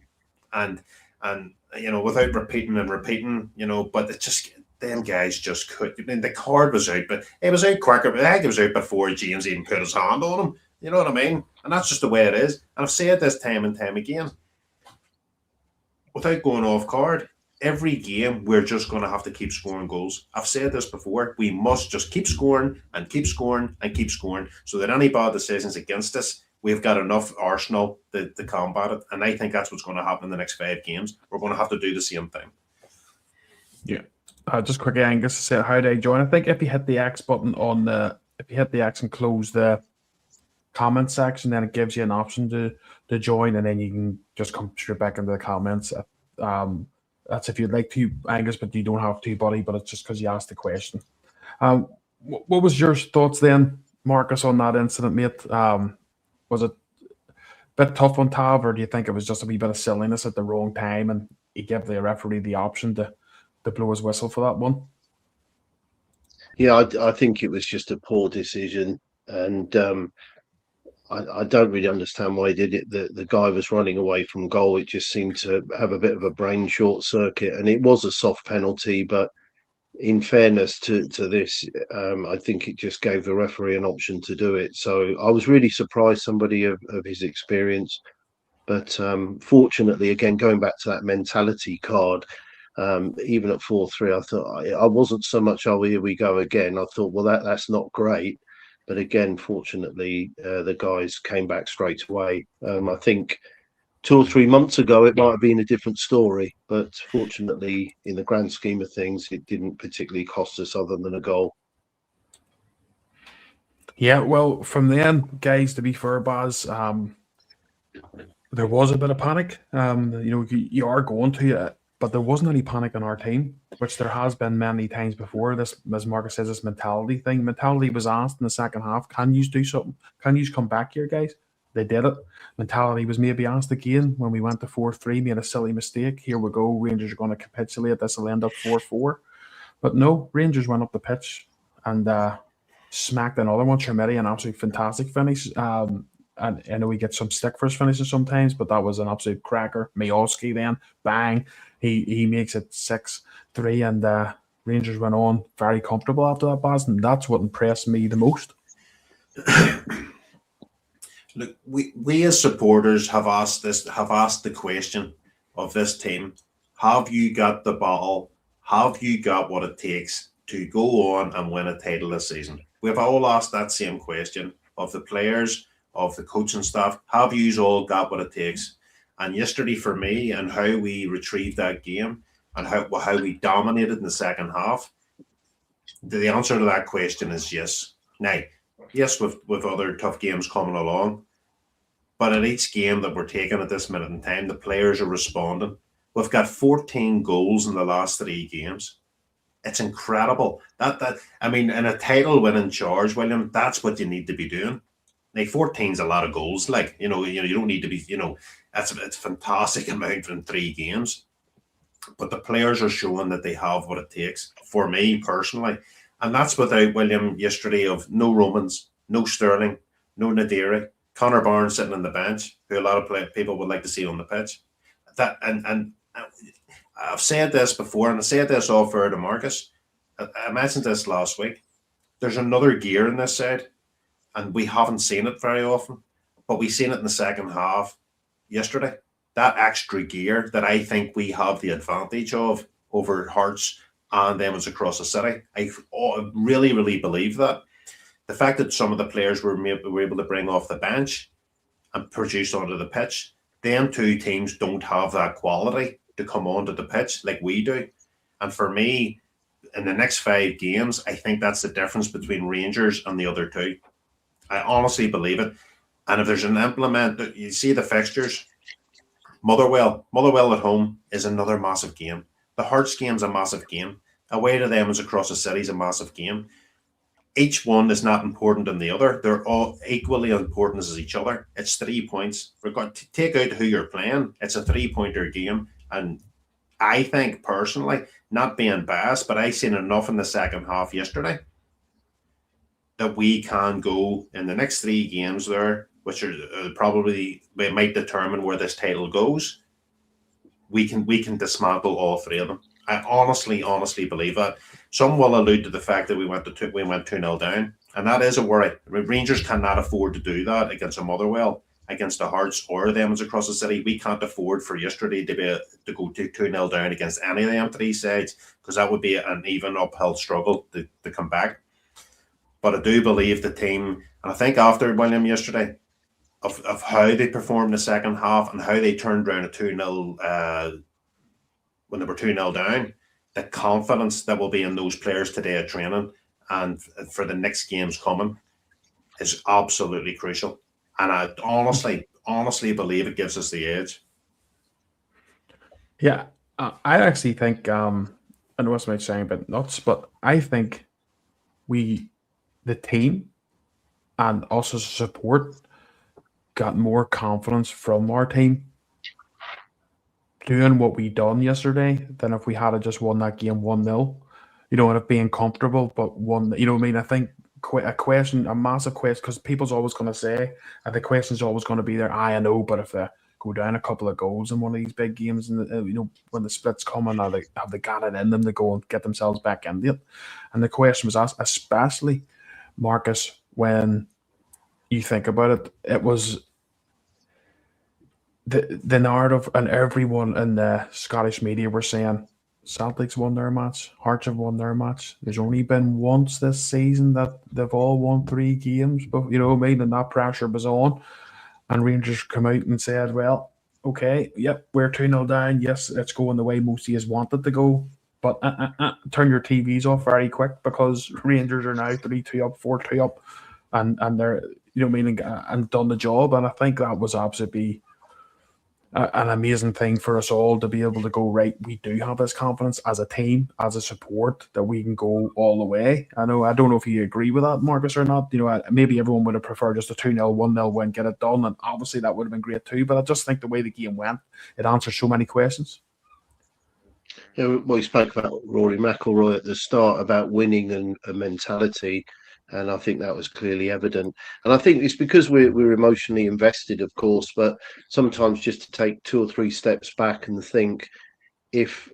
And without repeating, but it just, them guys just could. I mean, the card was out, but it was out quicker. I think it was out before James even put his hand on him. You know what I mean? And that's just the way it is. And I've said this time and time again, without going off card, every game we're just going to have to keep scoring goals. I've said this before. We must just keep scoring and keep scoring and keep scoring so that any bad decisions against us, we've got enough arsenal to combat it. And I think that's what's going to happen in the next 5 games. We're going to have to do the same thing. Yeah. Just quickly, Angus said, how do I join? I think if you hit the X button if you hit the X and close the comment section, then it gives you an option to join, and then you can just come straight back into the comments. That's if you'd like to, Angus, but you don't have to, buddy, but it's just because you asked the question. What was your thoughts then, Marcus, on that incident, mate? Was it a bit tough on Tav, or do you think it was just a wee bit of silliness at the wrong time and he gave the referee the option to blow his whistle for that one? Yeah, I think it was just a poor decision, and I don't really understand why he did it. The guy was running away from goal. It just seemed to have a bit of a brain short circuit, and it was a soft penalty, but in fairness to this, I think it just gave the referee an option to do it. So I was really surprised, somebody of his experience. But fortunately, again, going back to that mentality card, even at 4-3, I thought I wasn't so much, oh, here we go again. I thought, well, that's not great. But again, fortunately, the guys came back straight away. I think 2 or 3 months ago, it might have been a different story. But fortunately, in the grand scheme of things, it didn't particularly cost us other than a goal. Yeah, well, from the end, guys, to be fair, Baz, there was a bit of panic. You are going to, but there wasn't any panic on our team, which there has been many times before. This, as Marcus says, this mentality thing. Mentality was asked in the second half, can you do something? Can you come back here, guys? They did it. Mentality was maybe asked again when we went to 4-3, made a silly mistake. Here we go. Rangers are going to capitulate. This will end up 4-4. But no, Rangers went up the pitch and smacked another one. Chermiti, an absolute fantastic finish. And I know he gets some stick for his finishes sometimes, but that was an absolute cracker. Miolski then, bang. He makes it 6-3, and Rangers went on very comfortable after that, Baz, and that's what impressed me the most. Look, we as supporters have asked the question of this team: have you got the bottle? Have you got what it takes to go on and win a title this season? We've all asked that same question of the players, of the coaching staff. Have you all got what it takes? And yesterday, for me, and how we retrieved that game and how we dominated in the second half, the answer to that question is yes. Now, yes, with other tough games coming along, but at each game that we're taking at this minute in time, the players are responding. We've got 14 goals in the last 3 games. It's incredible. That I mean, in a title-winning charge, William, that's what you need to be doing. Now, 14 is a lot of goals. Like, you don't need to be, it's a fantastic amount in 3 games. But the players are showing that they have what it takes, for me personally. And that's without, William, yesterday, of no Romans, no Sterling, no Nadiri, Connor Barnes sitting on the bench, who a lot of people would like to see on the pitch. And I've said this before, and I said this off air to Marcus. I mentioned this last week. There's another gear in this side, and we haven't seen it very often, but we seen it in the second half yesterday. That extra gear that I think we have the advantage of over Hearts and them as across the city. I really, really believe that. The fact that some of the players were able to bring off the bench and produce onto the pitch, them two teams don't have that quality to come onto the pitch like we do. And for me, in the next 5 games, I think that's the difference between Rangers and the other two. I honestly believe it. And if there's an implement, you see the fixtures, Motherwell at home is another massive game. The Hearts game's a massive game. Away to them as across the city is a massive game. Each one is not important than the other. They're all equally important as each other. It's 3 points. Take out who you're playing. It's a 3-pointer game. And I think personally, not being biased, but I seen enough in the second half yesterday that we can go in the next 3 games there, which are probably we might determine where this title goes. We can dismantle all 3 of them. I honestly believe that. Some will allude to the fact that we went 2-0 down, and that is a worry. I mean, Rangers cannot afford to do that against a Motherwell, against the Hearts or them as across the city. We can't afford for yesterday to go 2-0 down against any of them 3 sides, because that would be an even uphill struggle to come back. But I do believe the team, and I think after William yesterday, of how they performed the second half and how they turned around a 2-0 when they were 2-0 down, the confidence that will be in those players today at training and for the next games coming is absolutely crucial. And I honestly believe it gives us the edge. Yeah, I actually think, I know this might sound a bit nuts, but I think the team and us as support got more confidence from our team doing what we done yesterday than if we had just won that game 1-0, and it being comfortable, but one, what I mean? I think a massive question, because people's always going to say, and the question's always going to be there, I know, but if they go down a couple of goals in one of these big games, and when the splits come, and have they got it in them to go and get themselves back into it? And the question was asked, especially, Marcus, when you think about it, it was the narrative, and everyone in the Scottish media were saying Celtic's won their match, Hearts have won their match. There's only been once this season that they've all won 3 games, but and that pressure was on. And Rangers come out and said, well, okay, yep, we're 2-0 down. Yes, it's going the way most of us want it to go. But turn your TVs off very quick, because Rangers are now 3-2 up, 4-2 up, and they're, and done the job. And I think that was absolutely an amazing thing for us all to be able to go, right, we do have this confidence as a team, as a support, that we can go all the way. I don't know if you agree with that, Marcus, or not. Maybe everyone would have preferred just a 2-0, 1-0 win, get it done, and obviously that would have been great too. But I just think the way the game went, it answers so many questions. Yeah, we spoke about Rory McIlroy at the start about winning and mentality, and I think that was clearly evident. And I think it's because we're emotionally invested, of course, but sometimes just to take 2 or 3 steps back and think, if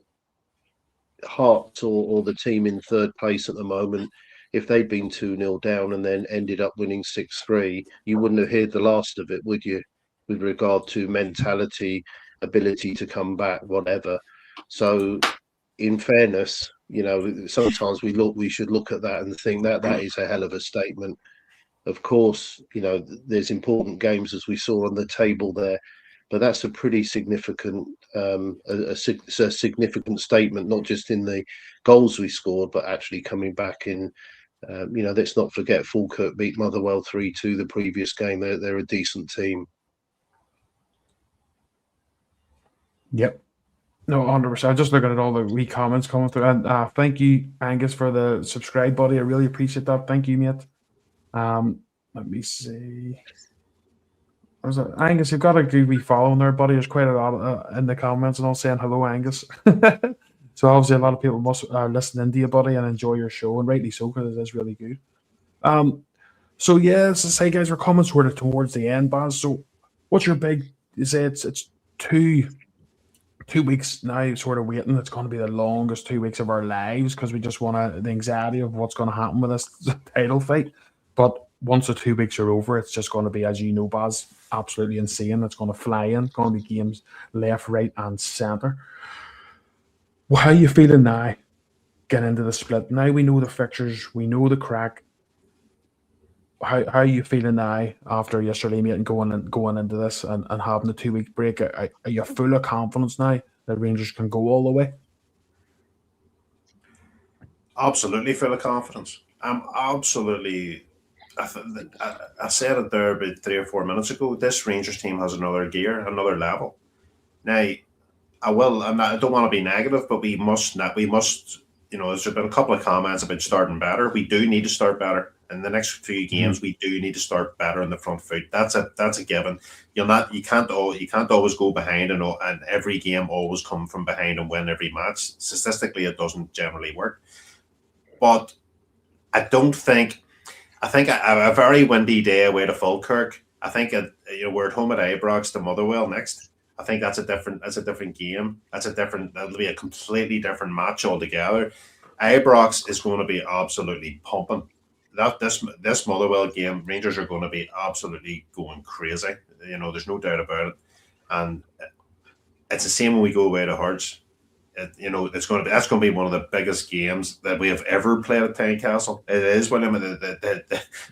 Hearts or the team in third place at the moment, if they'd been 2-0 down and then ended up winning 6-3, you wouldn't have heard the last of it, would you? With regard to mentality, ability to come back, whatever. So, in fairness, sometimes we should look at that and think that is a hell of a statement. Of course, there's important games, as we saw on the table there, but that's a pretty significant, a significant statement, not just in the goals we scored, but actually coming back in. Let's not forget Falkirk beat Motherwell 3-2 the previous game. They're a decent team. Yep. No, 100%. I'm just looking at all the wee comments coming through. And thank you, Angus, for the subscribe, buddy. I really appreciate that. Thank you, mate. Let me see. Angus, you've got to do following there, buddy. There's quite a lot in the comments and all saying hello, Angus. So obviously a lot of people must listen to you, buddy, and enjoy your show, and rightly so, because it is really good. So yeah, as I say, guys, we're coming sort of towards the end, Baz. So what's your big? You say it's 2 weeks now, sort of waiting. It's going to be the longest 2 weeks of our lives, because we just want the anxiety of what's going to happen with this title fight. But once the 2 weeks are over, it's just going to be, as you know, Baz, absolutely insane. It's going to fly in, going to be games left, right, and centre. Well, how are you feeling now? Get into the split. Now we know the fixtures, we know the crack. How are you feeling now after yesterday, mate, and going into this and having the 2 week break? Are you full of confidence now that Rangers can go all the way? Absolutely full of confidence. I'm absolutely. I said it there about 3 or 4 minutes ago. This Rangers team has another gear, another level. Now, I don't want to be negative, but we must not. We must. There's been a couple of comments about starting better. We do need to start better in the next few games. We do need to start better in the front foot. That's a given. You can't always go behind and every game always come from behind and win every match. Statistically, it doesn't generally work. But I think a very windy day away to Falkirk. I think we're at home at Ibrox to Motherwell next. I think that's a different game. That'll be a completely different match altogether. Ibrox is going to be absolutely pumping. This Motherwell game, Rangers are going to be absolutely going crazy. There's no doubt about it. And it's the same when we go away to Hearts. That's going to be one of the biggest games that we have ever played at Tynecastle. It is, William.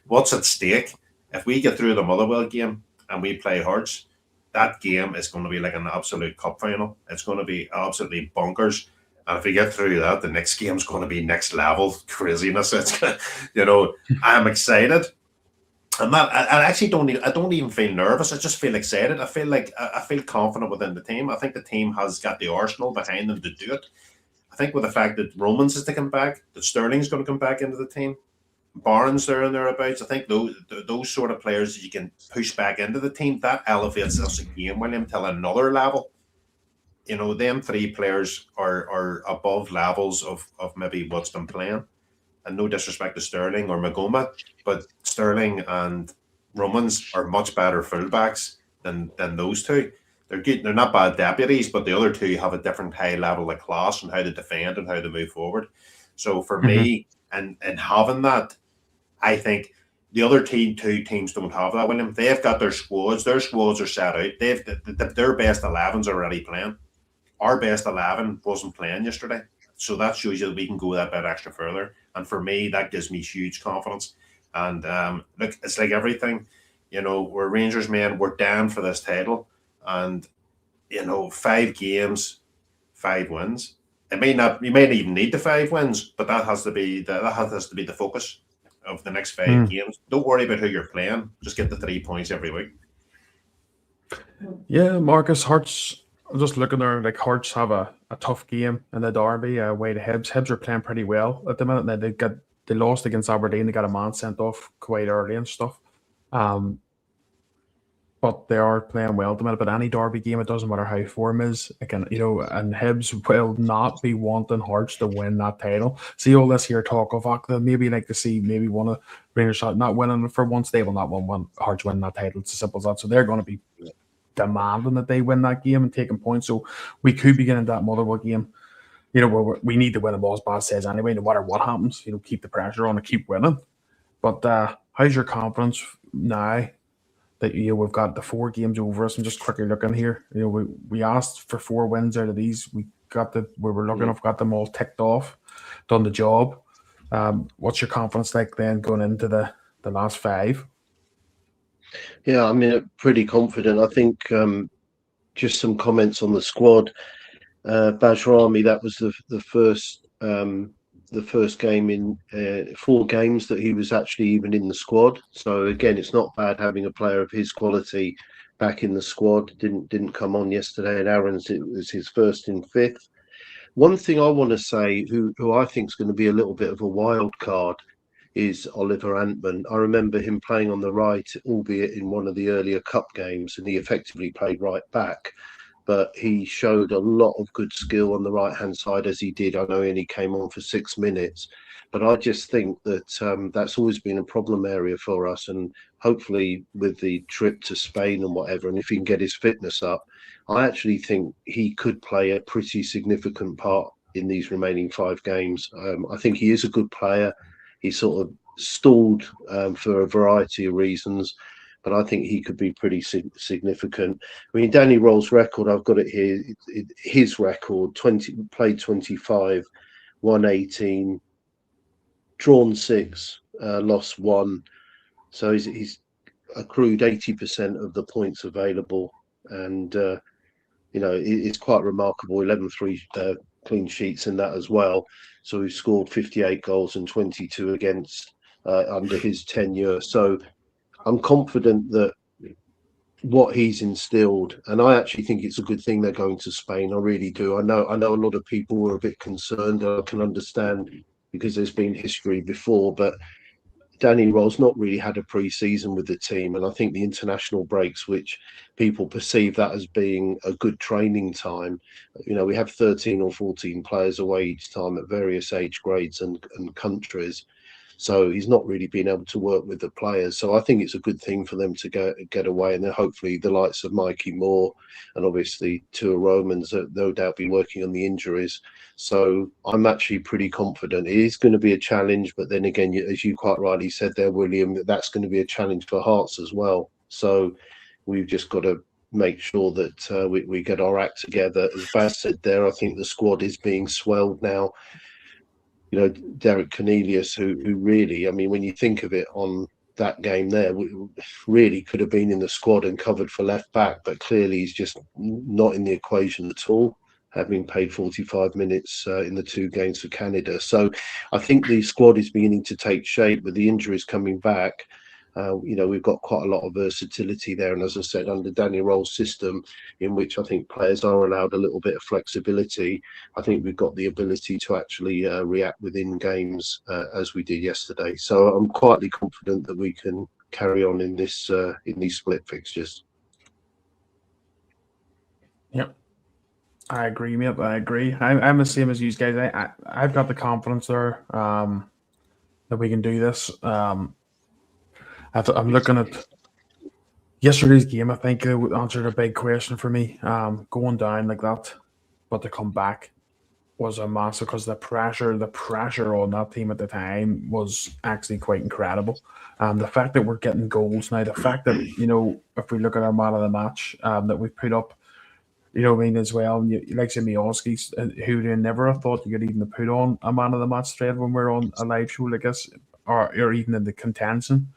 What's at stake? If we get through the Motherwell game and we play Hearts, that game is going to be like an absolute cup final. It's going to be absolutely bonkers. And if we get through that, the next game's going to be next level craziness. It's I'm excited. I actually don't even feel nervous. I just feel excited. I feel confident within the team. I think the team has got the arsenal behind them to do it. I think with the fact that Romans is to come back, that Sterling's going to come back into the team, Barnes there and thereabouts. I think those sort of players that you can push back into the team, that elevates us again, William, to another level. Them 3 players are above levels of maybe what's been playing. And no disrespect to Sterling or Magoma, but Sterling and Romans are much better fullbacks than those two. They're good. They're not bad deputies, but the other two have a different high level of class and how to defend and how to move forward. So for me, and having that, I think the other two teams don't have that, William. They've got their squads. Their squads are set out. Their best 11s are already playing. Our best 11 wasn't playing yesterday. So that shows you that we can go that bit extra further. And for me, that gives me huge confidence. And look, it's like everything. We're Rangers men. We're down for this title. And, 5 games, 5 wins. You may not even need the 5 wins, but that has to be the focus of the next 5 games. Don't worry about who you're playing. Just get the 3 points every week. Yeah, Marcus, Hearts. I'm just looking there. Like Hearts have a tough game in the derby away to Hibs. Hibs are playing pretty well at the minute. Now they lost against Aberdeen. They got a man sent off quite early and stuff. But they are playing well at the minute. But any derby game, it doesn't matter how form is. Again, and Hibs will not be wanting Hearts to win that title. See all this here talk of they maybe like to see maybe one of Rangers not winning for once. They will not want Hearts winning that title. It's as simple as that. So they're going to be demanding that they win that game and taking points. So we could be getting that Motherwell game. Where we need to win them, as Baz says anyway, no matter what happens. Keep the pressure on and keep winning. But how's your confidence now that we've got the 4 games over us? And just quickly looking here, we asked for 4 wins out of these. We were looking. I've got them all ticked off, done the job. What's your confidence like then going into the last 5? Yeah, I mean, pretty confident. I think just some comments on the squad. Bajrami, that was the first game in 4 games that he was actually even in the squad. So again, it's not bad having a player of his quality back in the squad. Didn't come on yesterday, and Aaron's, it was his first in 5th. One thing I want to say, who I think is going to be a little bit of a wild card, is Oliver Antman. I remember him playing on the right, albeit in one of the earlier cup games, and he effectively played right back. But he showed a lot of good skill on the right-hand side as he did. I know he only came on for 6 minutes. But I just think that that's always been a problem area for us. And hopefully with the trip to Spain and whatever, and if he can get his fitness up, I actually think he could play a pretty significant part in these remaining 5 games. I think he is a good player. He sort of stalled for a variety of reasons, but I think he could be pretty significant. I mean, Danny Roll's record, I've got it here. His record: played 25, won 18, drawn 6, lost 1. So he's accrued 80% of the points available, and it's quite remarkable. 11 clean sheets in that as well. So he scored 58 goals and 22 against under his tenure. So I'm confident that what he's instilled, and I actually think it's a good thing they're going to Spain. I really do. I know a lot of people were a bit concerned. I can understand because there's been history before, but Danny Roll's not really had a pre-season with the team, and I think the international breaks, which people perceive that as being a good training time, we have 13 or 14 players away each time at various age grades and countries. So he's not really been able to work with the players. So I think it's a good thing for them to get away, and then hopefully the likes of Mikey Moore and obviously Tua Romans no doubt be working on the injuries. So I'm actually pretty confident it is going to be a challenge. But then again, as you quite rightly said there, William, that's going to be a challenge for Hearts as well. So we've just got to make sure that we get our act together. As Baz said there, I think the squad is being swelled now. Derek Cornelius, who really, I mean, when you think of it on that game there, really could have been in the squad and covered for left back, but clearly he's just not in the equation at all, having played 45 minutes in the 2 games for Canada. So I think the squad is beginning to take shape with the injuries coming back. We've got quite a lot of versatility there, and as I said, under Danny Roll's system, in which I think players are allowed a little bit of flexibility, I think we've got the ability to actually react within games as we did yesterday. So I'm quietly confident that we can carry on in these split fixtures. Yep, I agree, mate. I agree. I'm the same as you guys. I've got the confidence there that we can do this. I'm looking at yesterday's game. I think it answered a big question for me. Going down like that, but to come back was a massive, because the pressure on that team at the time was actually quite incredible. The fact that we're getting goals now, the fact that if we look at our man of the match that we put up, as well, and like Miowski's, who you never have thought you could even put on a man of the match thread when we're on a live show like this, or even in the contention.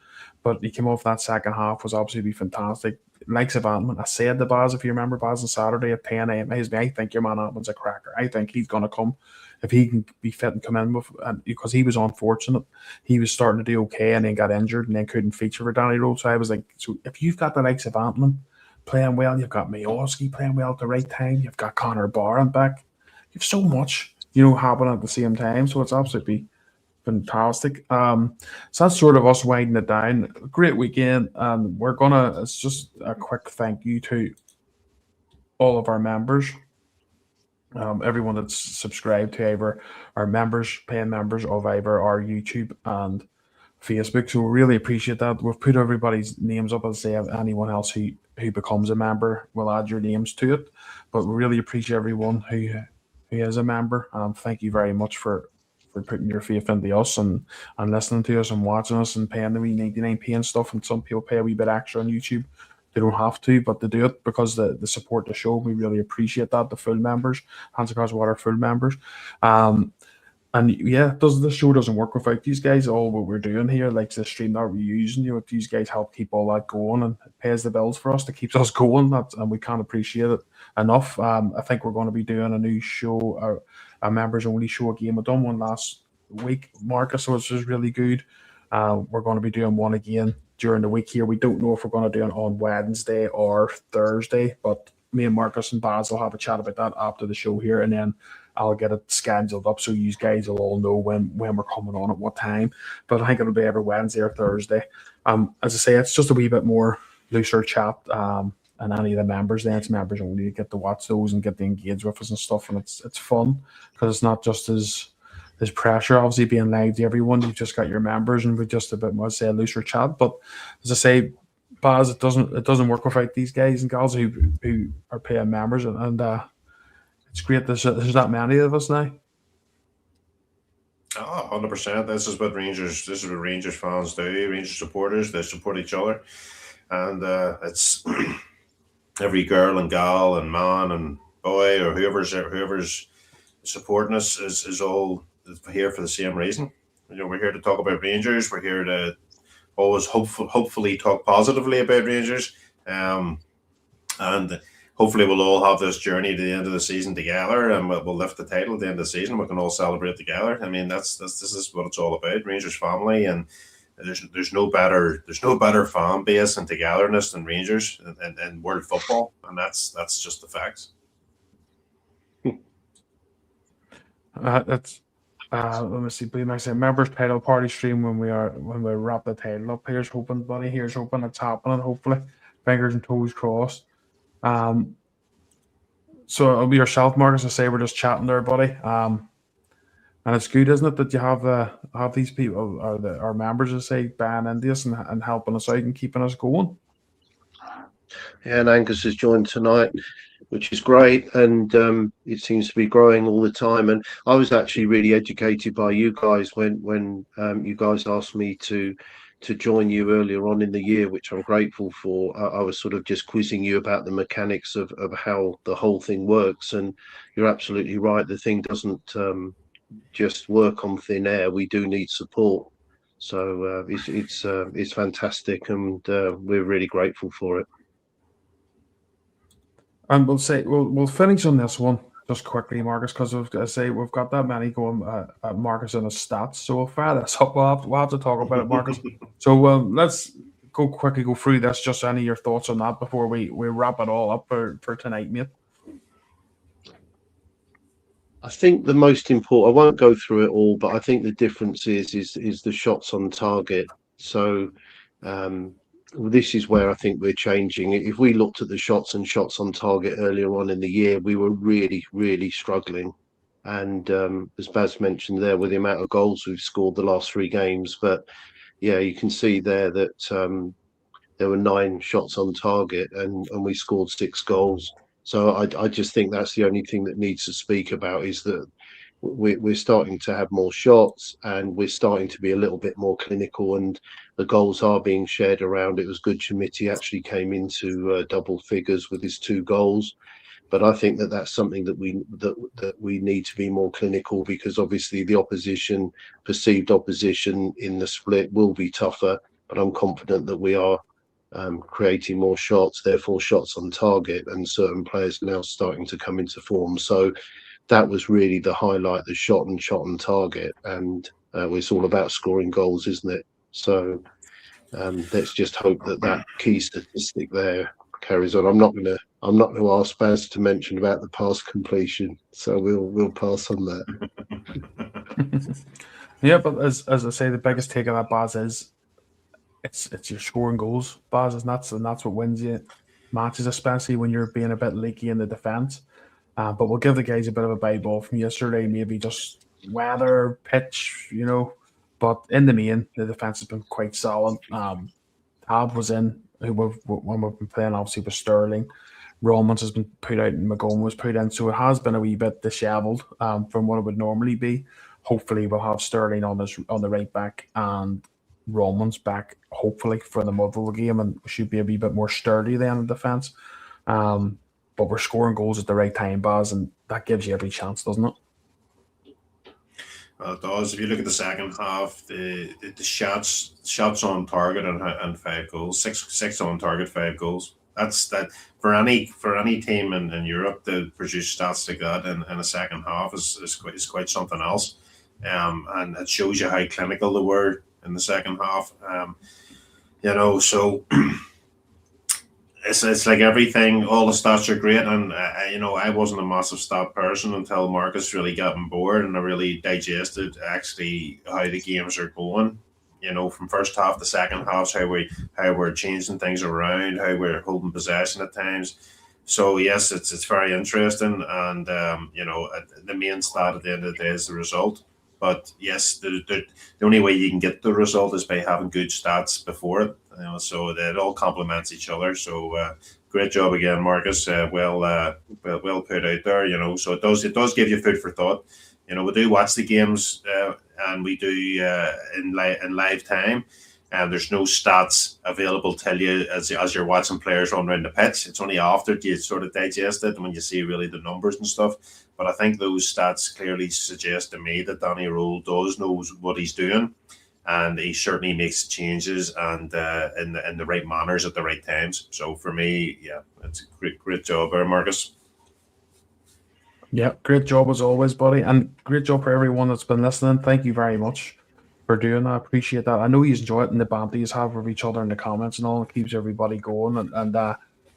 But he came off that second half, was absolutely fantastic. Likes of Antman. I said to Baz, if you remember Baz on Saturday at 10 a.m., I think your man Antman's a cracker. I think he's going to come. If he can be fit and come in with, because he was unfortunate. He was starting to do okay and then got injured and then couldn't feature for Danny Rowe. So I was like, so if you've got the likes of Antman playing well, you've got Miowski playing well at the right time, you've got Connor Barron back, you have so much, happening at the same time. So it's absolutely fantastic. So that's sort of us winding it down. Great weekend, and it's just a quick thank you to all of our members, everyone that's subscribed to either our members, paying members of either our YouTube and Facebook. So we really appreciate that. We've put everybody's names up. As I say, anyone else who becomes a member, we'll add your names to it. But we really appreciate everyone who is a member. Thank you very much for putting your faith into us and listening to us and watching us and paying the wee 99p and stuff. And some people pay a wee bit extra on YouTube. They don't have to, but they do it because the support the show. We really appreciate that. The full members, Hands Across Water full members. And yeah, the show doesn't work without these guys. All what we're doing here, like the stream that we're using, these guys help keep all that going, and it pays the bills for us to keep us going. And we can't appreciate it enough. I think we're going to be doing a new show, a members only show again. We've done one last week, Marcus, which was really good. We're going to be doing one again during the week here. We don't know if we're going to do it on Wednesday or Thursday, but me and Marcus and Baz will have a chat about that after the show here, and then I'll get it scheduled up so you guys will all know when we're coming on at what time. But I think it'll be every Wednesday or Thursday. As I say, it's just a wee bit more looser chat. And any of the members, then it's members only, to get to watch those and get to engage with us and stuff. And it's fun because it's not just as pressure, obviously, being live to everyone. You've just got your members, and we're just a bit more, say, a looser chat. But as I say, Baz, it doesn't work without these guys and gals who are paying members, and it's great there's that many of us now. Oh, 100%. This is what Rangers fans do. Rangers supporters, they support each other. And it's every girl and gal and man and boy or whoever's supporting us is all here for the same reason. We're here to talk about Rangers. We're here to always hopefully talk positively about Rangers. Um, and hopefully we'll all have this journey to the end of the season together, and we'll lift the title at the end of the season. We can all celebrate together. I mean, that's this is what it's all about. Rangers family, and there's no better fan base and togetherness than Rangers in world football, and that's just the facts. That's let me see. We might say members title party stream when we wrap the title up. Here's hoping, buddy. Here's hoping it's happening. Hopefully, fingers and toes crossed. So it'll be yourself, Marcus. I say we're just chatting there, buddy. And it's good, isn't it, that you have these people, our members, I say, buying into us and helping us out and keeping us going. Yeah, and Angus has joined tonight, which is great, and it seems to be growing all the time. And I was actually really educated by you guys when you guys asked me to join you earlier on in the year, which I'm grateful for. I was sort of just quizzing you about the mechanics of how the whole thing works, and you're absolutely right. The thing doesn't just work on thin air. We do need support, so it's fantastic, and we're really grateful for it. And we'll finish on this one just quickly, Marcus, because we've got that many going at Marcus and his stats. So we'll fire this up. We'll have to talk about it, Marcus. So let's go through this. Just any of your thoughts on that before we wrap it all up for tonight, mate. I think the most important, I won't go through it all, but I think the difference is the shots on target. So this is where I think we're changing. If we looked at the shots on target earlier on in the year, we were really, really struggling. And as Baz mentioned there, with the amount of goals we've scored the last 3 games, but yeah, you can see there that there were 9 shots on target and we scored 6 goals. So I just think that's the only thing that needs to speak about, is that we're starting to have more shots and we're starting to be a little bit more clinical, and the goals are being shared around. It was good Schmidt actually came into double figures with his 2 goals. But I think that's something that we need to be more clinical, because obviously the perceived opposition in the split will be tougher. But I'm confident that we are creating more shots, therefore shots on target, and certain players now starting to come into form. So that was really the highlight, the shot on target, and it's all about scoring goals, isn't it? So let's just hope that key statistic there carries on. I'm not going to ask Baz to mention about the pass completion, so we'll pass on that. Yeah, but as I say, the biggest take of that, Baz, is it's your scoring goals, Baz, and that's what wins you matches, especially when you're being a bit leaky in the defence. But we'll give the guys a bit of a bye ball from yesterday, maybe just weather, pitch, But in the main, the defence has been quite solid. Tab was in, when we've been playing, obviously, with Sterling. Romans has been put out and McGowan was put in. So it has been a wee bit dishevelled from what it would normally be. Hopefully we'll have Sterling on the right back and Romans back, hopefully, for the Motherwell game, and we should be a wee bit more sturdy then in defence. But we're scoring goals at the right time, Baz, and that gives you every chance, doesn't it? Well, it does. If you look at the second half, the shots on target and 5 goals, six on target, 5 goals. That's that for any team in Europe to produce stats like that in a second half is quite something else. And it shows you how clinical they were in the second half. So it's like everything. All the stats are great, and I wasn't a massive stat person until Marcus really got on board, and I really digested actually how the games are going. From first half to second half, how we're changing things around, how we're holding possession at times. So yes, it's very interesting, and the main stat at the end of the day is the result. But yes, the only way you can get the result is by having good stats before it. So it all complements each other. So great job again, Marcus. Well put out there. So it does give you food for thought. We do watch the games and we do in live time. And there's no stats available to tell you as you're watching players run around the pitch. It's only after you sort of digest it and when you see really the numbers and stuff. But I think those stats clearly suggest to me that Danny Rule does know what he's doing, and he certainly makes changes and in the right manners at the right times. So for me, yeah, it's a great job there, Marcus. Yeah, great job as always, buddy, and great job for everyone that's been listening. Thank you very much for doing that. I appreciate that. I know you enjoy it and the banter you have with each other in the comments and all. It keeps everybody going, and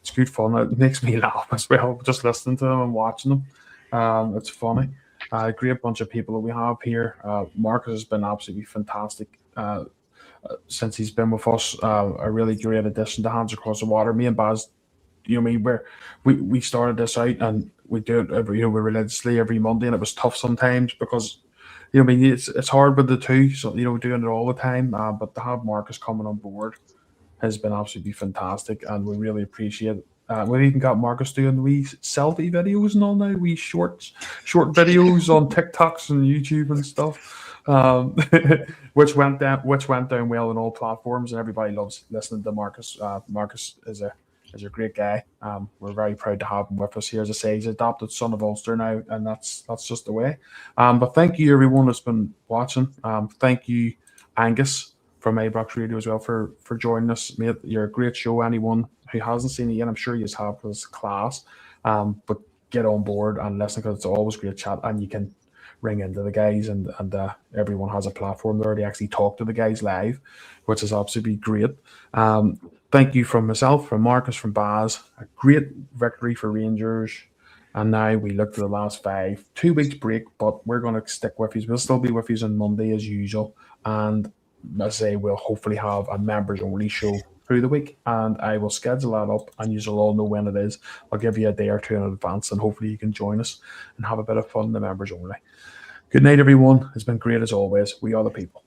it's good fun. It makes me laugh as well, just listening to them and watching them. It's funny. Great bunch of people that we have here. Marcus has been absolutely fantastic since he's been with us. A really great addition to Hands Across the Water. Me and Baz, we started this out and we do it we religiously every Monday, and it was tough sometimes because it's hard with the two, so doing it all the time. But to have Marcus coming on board has been absolutely fantastic, and we really appreciate it. We've even got Marcus doing wee selfie videos and all now, wee short videos on TikToks and YouTube and stuff, which went down well on all platforms, and everybody loves listening to Marcus. Marcus is a great guy. We're very proud to have him with us here. As I say, he's adopted son of Ulster now, and that's just the way. But thank you everyone that's been watching. Thank you, Angus from Abrox Radio as well for joining us, mate. You're a great show. Anyone who hasn't seen it yet, I'm sure you have, because it's class. But get on board and listen, because it's always great chat, and you can ring into the guys, and everyone has a platform there to actually talk to the guys live, which is absolutely great. Thank you from myself, from Marcus, from Baz. A great victory for Rangers. And now we look to the last 5. 2 weeks break, but we're going to stick with you. We'll still be with you on Monday as usual. And as I say, we'll hopefully have a members-only show through the week. And I will schedule that up, and you'll all know when it is. I'll give you a day or two in advance, and hopefully you can join us and have a bit of fun in the members-only. Good night, everyone. It's been great as always. We are the people.